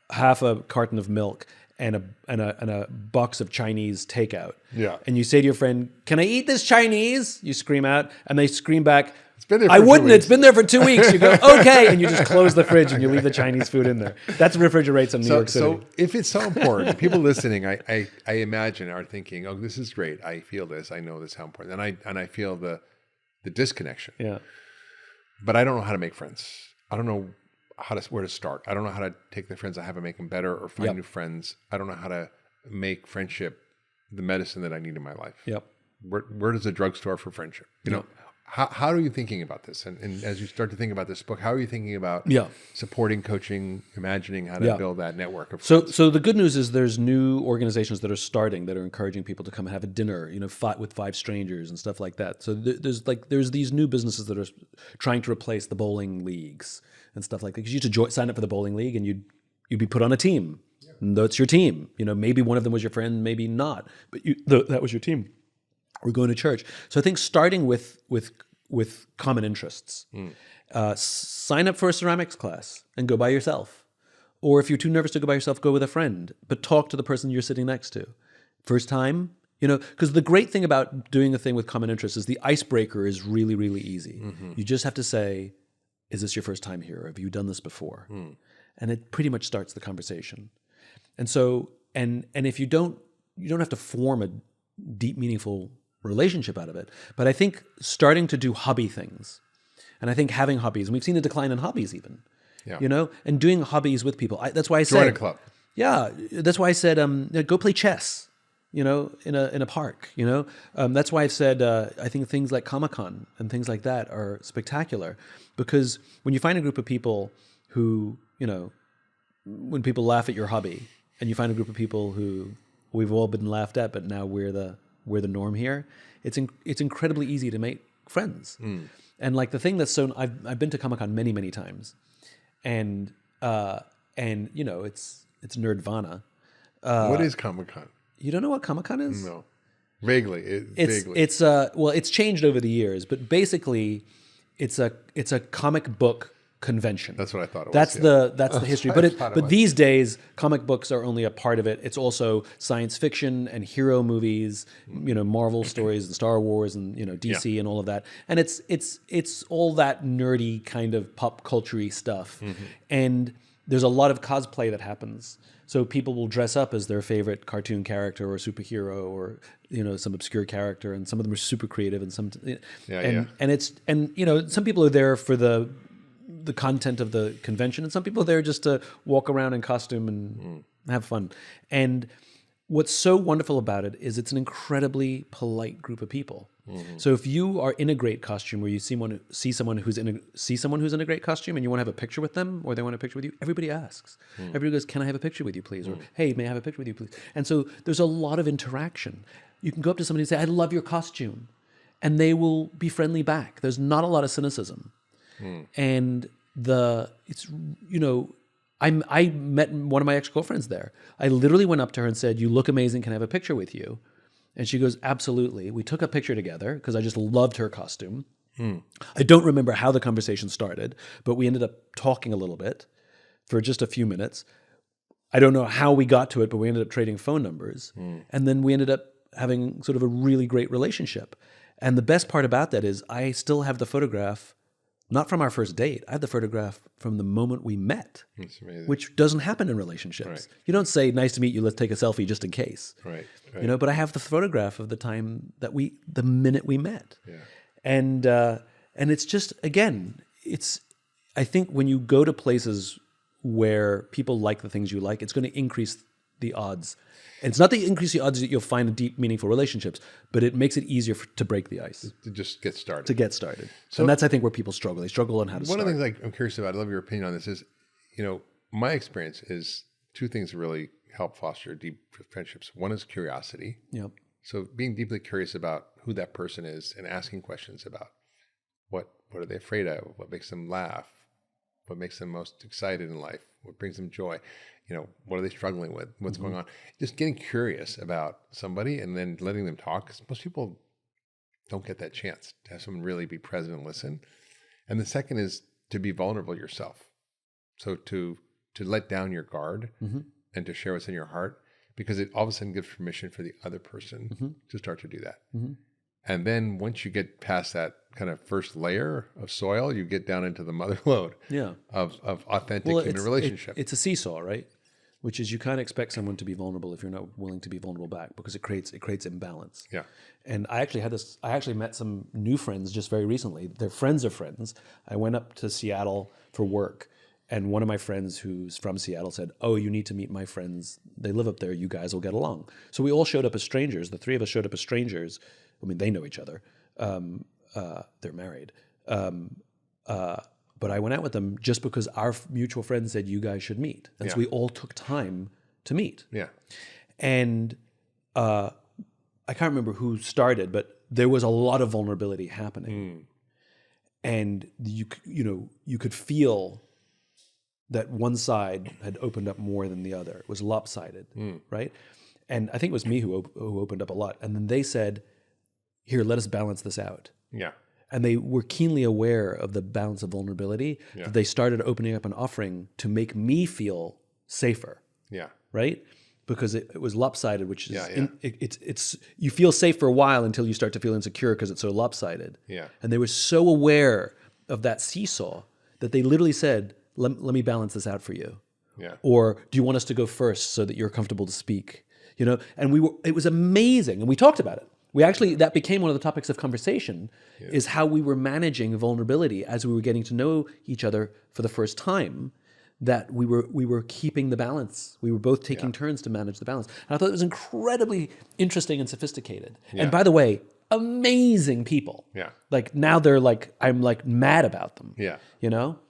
Speaker 1: half a carton of milk and a box of Chinese takeout.
Speaker 2: Yeah.
Speaker 1: And you say to your friend, "Can I eat this Chinese?" You scream out, and they scream back,
Speaker 2: It's been there for
Speaker 1: "I
Speaker 2: 2
Speaker 1: wouldn't.
Speaker 2: weeks."
Speaker 1: It's been there for 2 weeks." You go, "Okay," and you just close the fridge and you leave the Chinese food in there. That's refrigerates in New York City.
Speaker 2: So if it's so important, people listening, I imagine are thinking, "Oh, this is great. I feel this. I know this how important." And I feel the disconnection.
Speaker 1: Yeah.
Speaker 2: But I don't know how to make friends. I don't know where to start. I don't know how to take the friends I have and make them better, or find new friends. I don't know how to make friendship the medicine that I need in my life.
Speaker 1: Yep.
Speaker 2: Where does the drugstore for friendship? how are you thinking about this? And as you start to think about this book, how are you thinking about supporting, coaching, imagining how to build that network of friends?
Speaker 1: So the good news is there's new organizations that are starting that are encouraging people to come and have a dinner, with 5 strangers and stuff like that. So there's these new businesses that are trying to replace the bowling leagues and stuff like that. Because you used to sign up for the bowling league and you'd be put on a team. And that's your team. Maybe one of them was your friend, maybe not, but that was your team. We're going to church. So I think starting with common interests, sign up for a ceramics class and go by yourself. Or if you're too nervous to go by yourself, go with a friend, but talk to the person you're sitting next to. First time, because the great thing about doing a thing with common interests is the icebreaker is really, really easy. You just have to say, is this your first time here? Or have you done this before? And it pretty much starts the conversation. And so, and if you don't have to form a deep, meaningful relationship out of it. But I think starting to do hobby things, and I think having hobbies, and we've seen a decline in hobbies even, and doing hobbies with people. That's why I said,
Speaker 2: join a club.
Speaker 1: Yeah, that's why I said, go play chess, in a park. That's why I've said I think things like Comic-Con and things like that are spectacular, because when you find a group of people who, when people laugh at your hobby, and you find a group of people who we've all been laughed at, but now we're the norm here. It's incredibly easy to make friends. And like the thing that's I've been to Comic-Con many, many times, and it's nerdvana.
Speaker 2: What is Comic-Con?
Speaker 1: You don't know what Comic-Con is?
Speaker 2: No, vaguely. Vaguely.
Speaker 1: It's changed over the years, but basically, it's a comic book convention.
Speaker 2: That's what I thought it
Speaker 1: was. That's the history. But these days, comic books are only a part of it. It's also science fiction and hero movies, Marvel stories and Star Wars and DC and all of that. And it's all that nerdy kind of pop culture-y stuff. And there's a lot of cosplay that happens. So people will dress up as their favorite cartoon character or superhero or some obscure character, and some of them are super creative and some and some people are there for the content of the convention, and some people are there just to walk around in costume and have fun. And what's so wonderful about it is it's an incredibly polite group of people. So if you are in a great costume, or you see someone who's in a great costume, and you want to have a picture with them, or they want a picture with you, everybody asks. Everybody goes, "Can I have a picture with you, please?" Or, "Hey, may I have a picture with you, please?" And so there's a lot of interaction. You can go up to somebody and say, "I love your costume," and they will be friendly back. There's not a lot of cynicism. And I met one of my ex-girlfriends there. I literally went up to her and said, "You look amazing. Can I have a picture with you?" And she goes, "Absolutely." We took a picture together because I just loved her costume. I don't remember how the conversation started, but we ended up talking a little bit for just a few minutes. I don't know how we got to it, but we ended up trading phone numbers. And then we ended up having sort of a really great relationship. And the best part about that is I still have the photograph, not from our first date. I have the photograph from the moment we met, which doesn't happen in relationships.
Speaker 2: Right.
Speaker 1: You don't say, "Nice to meet you, let's take a selfie just in case."
Speaker 2: Right.
Speaker 1: But I have the photograph of the time the minute we met. And it's just, again, I think when you go to places where people like the things you like, it's going to increase the odds. And it's not that you increase the odds that you'll find deep, meaningful relationships, but it makes it easier to break the ice.
Speaker 2: To just get started.
Speaker 1: So, and that's, I think, where people struggle. They struggle on how to start.
Speaker 2: One of the things I'm curious about, I love your opinion on this, is, my experience is two things really help foster deep friendships. One is curiosity.
Speaker 1: Yep.
Speaker 2: So being deeply curious about who that person is and asking questions about what are they afraid of, what makes them laugh, what makes them most excited in life, what brings them joy. What are they struggling with? What's going on? Just getting curious about somebody and then letting them talk, because most people don't get that chance to have someone really be present and listen. And the second is to be vulnerable yourself. So to let down your guard and to share what's in your heart, because it all of a sudden gives permission for the other person to start to do that. And then once you get past that kind of first layer of soil, you get down into the mother lode of authentic human relationship.
Speaker 1: It's a seesaw, right? Which is, you can't expect someone to be vulnerable if you're not willing to be vulnerable back, because it creates imbalance.
Speaker 2: Yeah.
Speaker 1: And I actually met some new friends just very recently. They're friends of friends. I went up to Seattle for work, and one of my friends who's from Seattle said, "Oh, you need to meet my friends. They live up there. You guys will get along." So we all showed up as strangers. The three of us showed up as strangers. I mean, they know each other. they're married. But I went out with them just because our mutual friend said you guys should meet, and so we all took time to meet.
Speaker 2: Yeah.
Speaker 1: And I can't remember who started, but there was a lot of vulnerability happening, and you could feel that one side had opened up more than the other. It was lopsided, right? And I think it was me who opened up a lot. And then they said, "Here, let us balance this out."
Speaker 2: Yeah.
Speaker 1: And they were keenly aware of the balance of vulnerability.
Speaker 2: Yeah.
Speaker 1: That they started opening up an offering to make me feel safer.
Speaker 2: Yeah.
Speaker 1: Right? Because it was lopsided, which is
Speaker 2: it's
Speaker 1: you feel safe for a while until you start to feel insecure because it's so lopsided.
Speaker 2: Yeah.
Speaker 1: And they were so aware of that seesaw that they literally said, let me balance this out for you.
Speaker 2: Yeah.
Speaker 1: Or do you want us to go first so that you're comfortable to speak? And it was amazing. And we talked about it. That became one of the topics of conversation, is how we were managing vulnerability as we were getting to know each other for the first time, that we were keeping the balance. We were both taking turns to manage the balance. And I thought it was incredibly interesting and sophisticated. Yeah. And by the way, amazing people.
Speaker 2: Yeah.
Speaker 1: Like now they're like, I'm like mad about them.
Speaker 2: Yeah.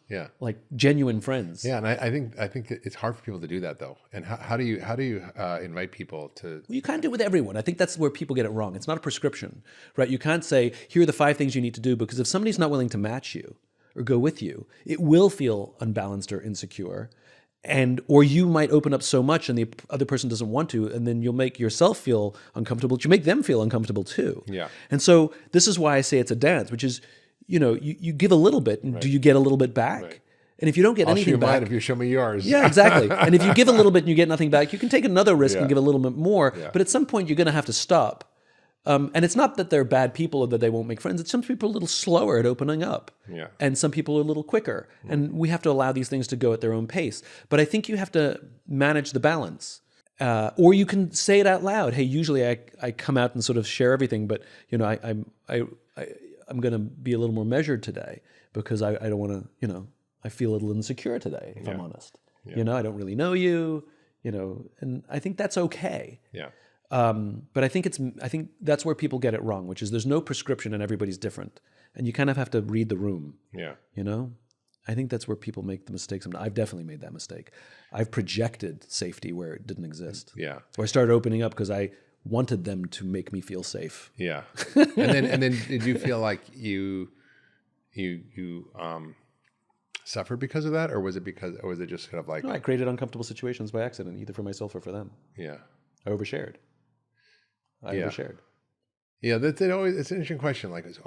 Speaker 2: Yeah.
Speaker 1: Like genuine friends.
Speaker 2: Yeah, and I think it's hard for people to do that though. And how do you invite people to?
Speaker 1: Well, you can't do it with everyone. I think that's where people get it wrong. It's not a prescription, right? You can't say, here are the 5 things you need to do, because if somebody's not willing to match you or go with you, it will feel unbalanced or insecure. Or you might open up so much and the other person doesn't want to, and then you'll make yourself feel uncomfortable, but you make them feel uncomfortable too.
Speaker 2: Yeah.
Speaker 1: And so this is why I say it's a dance, which is, you give a little bit, and do you get a little bit back? Right. And if you don't get anything back,
Speaker 2: mine if you show me yours.
Speaker 1: Yeah, exactly. And if you give a little bit and you get nothing back, you can take another risk and give a little bit more. Yeah. But at some point, you're going to have to stop. And it's not that they're bad people or that they won't make friends. It's some people are a little slower at opening up.
Speaker 2: Yeah.
Speaker 1: And some people are a little quicker. And we have to allow these things to go at their own pace. But I think you have to manage the balance. Or you can say it out loud. Hey, usually I come out and sort of share everything, but I'm going to be a little more measured today because I don't want to, I feel a little insecure today, if I'm honest. Yeah. I don't really know you, and I think that's okay.
Speaker 2: Yeah.
Speaker 1: But I think that's where people get it wrong, which is there's no prescription and everybody's different. And you kind of have to read the room.
Speaker 2: Yeah.
Speaker 1: I think that's where people make the mistakes. I've definitely made that mistake. I've projected safety where it didn't exist.
Speaker 2: Yeah.
Speaker 1: Or I started opening up because I wanted them to make me feel safe.
Speaker 2: Yeah. And then did you feel like you suffered because of that, or was it just kind of like?
Speaker 1: No, I created uncomfortable situations by accident, either for myself or for them.
Speaker 2: Yeah.
Speaker 1: I overshared. Overshared.
Speaker 2: Yeah, it's an interesting question. Like, is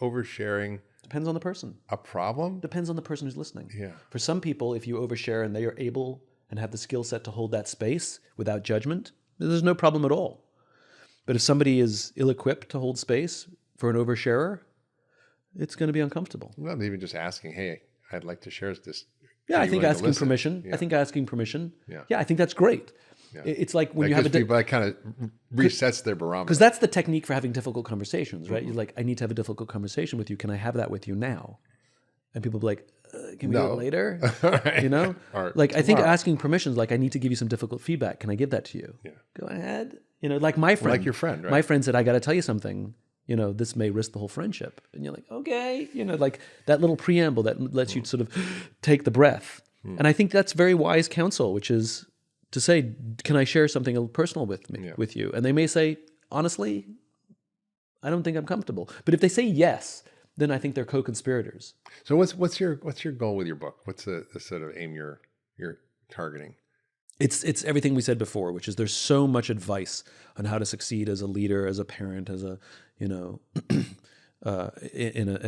Speaker 2: oversharing?
Speaker 1: Depends on the person.
Speaker 2: A problem?
Speaker 1: Depends on the person who's listening.
Speaker 2: Yeah.
Speaker 1: For some people, if you overshare and they are able and have the skill set to hold that space without judgment, there's no problem at all. But if somebody is ill-equipped to hold space for an oversharer, it's going to be uncomfortable.
Speaker 2: Well, even just asking, hey, I'd like to share this.
Speaker 1: Yeah, I think asking permission. Yeah. I think asking permission. Yeah, I think that's great. Yeah. It's like when you have
Speaker 2: people, that kind of resets their barometer.
Speaker 1: Because that's the technique for having difficult conversations, right? Mm-hmm. You're like, I need to have a difficult conversation with you. Can I have that with you now? And people be like, can we do it later?
Speaker 2: Right.
Speaker 1: Like I think asking permission is like, I need to give you some difficult feedback. Can I give that to you?
Speaker 2: Yeah.
Speaker 1: Go ahead. Like my friend.
Speaker 2: Like your friend, right?
Speaker 1: My friend said, I got to tell you something. This may risk the whole friendship. And you're like, okay. Like that little preamble that lets you sort of take the breath. And I think that's very wise counsel, which is to say, can I share something personal with you? And they may say, honestly, I don't think I'm comfortable. But if they say yes, then I think they're co-conspirators.
Speaker 2: So what's your goal with your book? What's the sort of aim you're targeting?
Speaker 1: It's everything we said before, which is there's so much advice on how to succeed as a leader, as a parent, as a in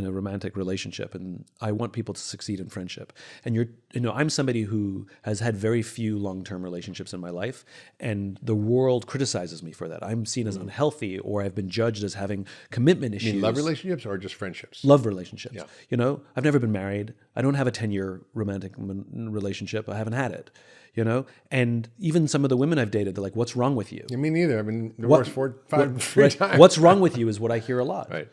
Speaker 1: a romantic relationship, and I want people to succeed in friendship. And I'm somebody who has had very few long-term relationships in my life, and the world criticizes me for that. I'm seen as unhealthy, or I've been judged as having commitment issues.
Speaker 2: You mean love relationships or just friendships?
Speaker 1: Love relationships.
Speaker 2: Yeah.
Speaker 1: I've never been married. I don't have a 10-year romantic relationship. I haven't had it. And even some of the women I've dated, they're like, "What's wrong with you?"
Speaker 2: Me neither. I've been divorced 3 times.
Speaker 1: What's wrong with you is what I hear a lot.
Speaker 2: Right.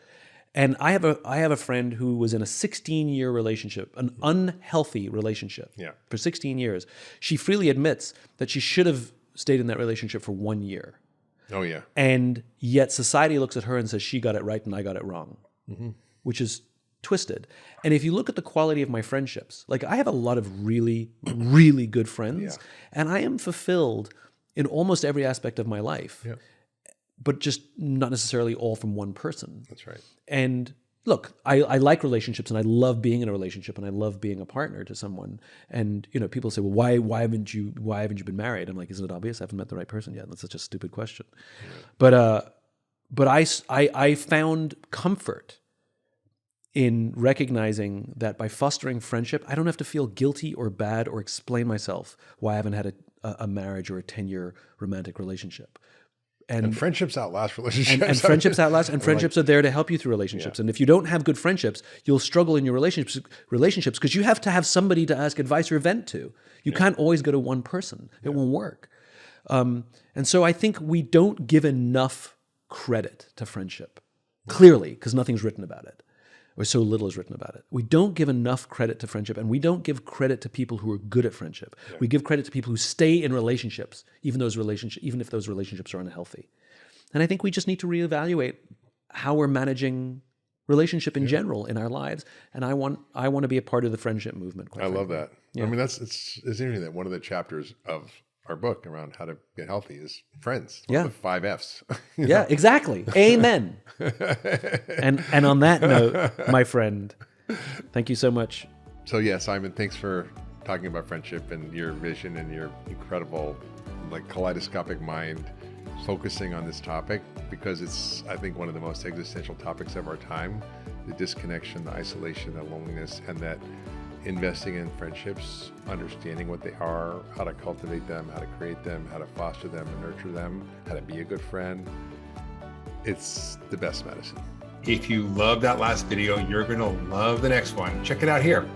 Speaker 1: And I have a friend who was in a 16-year relationship, an unhealthy relationship, for 16 years. She freely admits that she should have stayed in that relationship for 1 year.
Speaker 2: Oh yeah.
Speaker 1: And yet society looks at her and says she got it right and I got it wrong. which is twisted. And if you look at the quality of my friendships, like I have a lot of really, really good friends, and I am fulfilled in almost every aspect of my life, but just not necessarily all from one person.
Speaker 2: That's right.
Speaker 1: And look, I like relationships, and I love being in a relationship, and I love being a partner to someone. And people say, well, why haven't you been married? I'm like, isn't it obvious? I haven't met the right person yet. That's such a stupid question. But I found comfort in recognizing that by fostering friendship, I don't have to feel guilty or bad or explain myself why I haven't had a marriage or a 10-year romantic relationship.
Speaker 2: And friendships outlast relationships.
Speaker 1: And friendships outlast, and friendships are there to help you through relationships. And if you don't have good friendships, you'll struggle in your relationships because you have to have somebody to ask advice or vent to. You can't always go to one person. It won't work. And so I think we don't give enough credit to friendship, clearly, because nothing's written about it, or so little is written about it. We don't give enough credit to friendship, and we don't give credit to people who are good at friendship. We give credit to people who stay in relationships, even if those relationships are unhealthy. And I think we just need to reevaluate how we're managing relationship in general in our lives. And I want to be a part of the friendship movement.
Speaker 2: I love that. I mean, it's interesting that one of the chapters of our book around how to get healthy is friends. The 5 Fs.
Speaker 1: Yeah, exactly. Amen. And on that note, my friend, thank you so much.
Speaker 2: So Simon, thanks for talking about friendship and your vision and your incredible, kaleidoscopic mind focusing on this topic, because it's, I think, one of the most existential topics of our time: the disconnection, the isolation, the loneliness, and that investing in friendships, understanding what they are, how to cultivate them, how to create them, how to foster them and nurture them, how to be a good friend. It's the best medicine.
Speaker 3: If you love that last video, you're going to love the next one. Check it out here.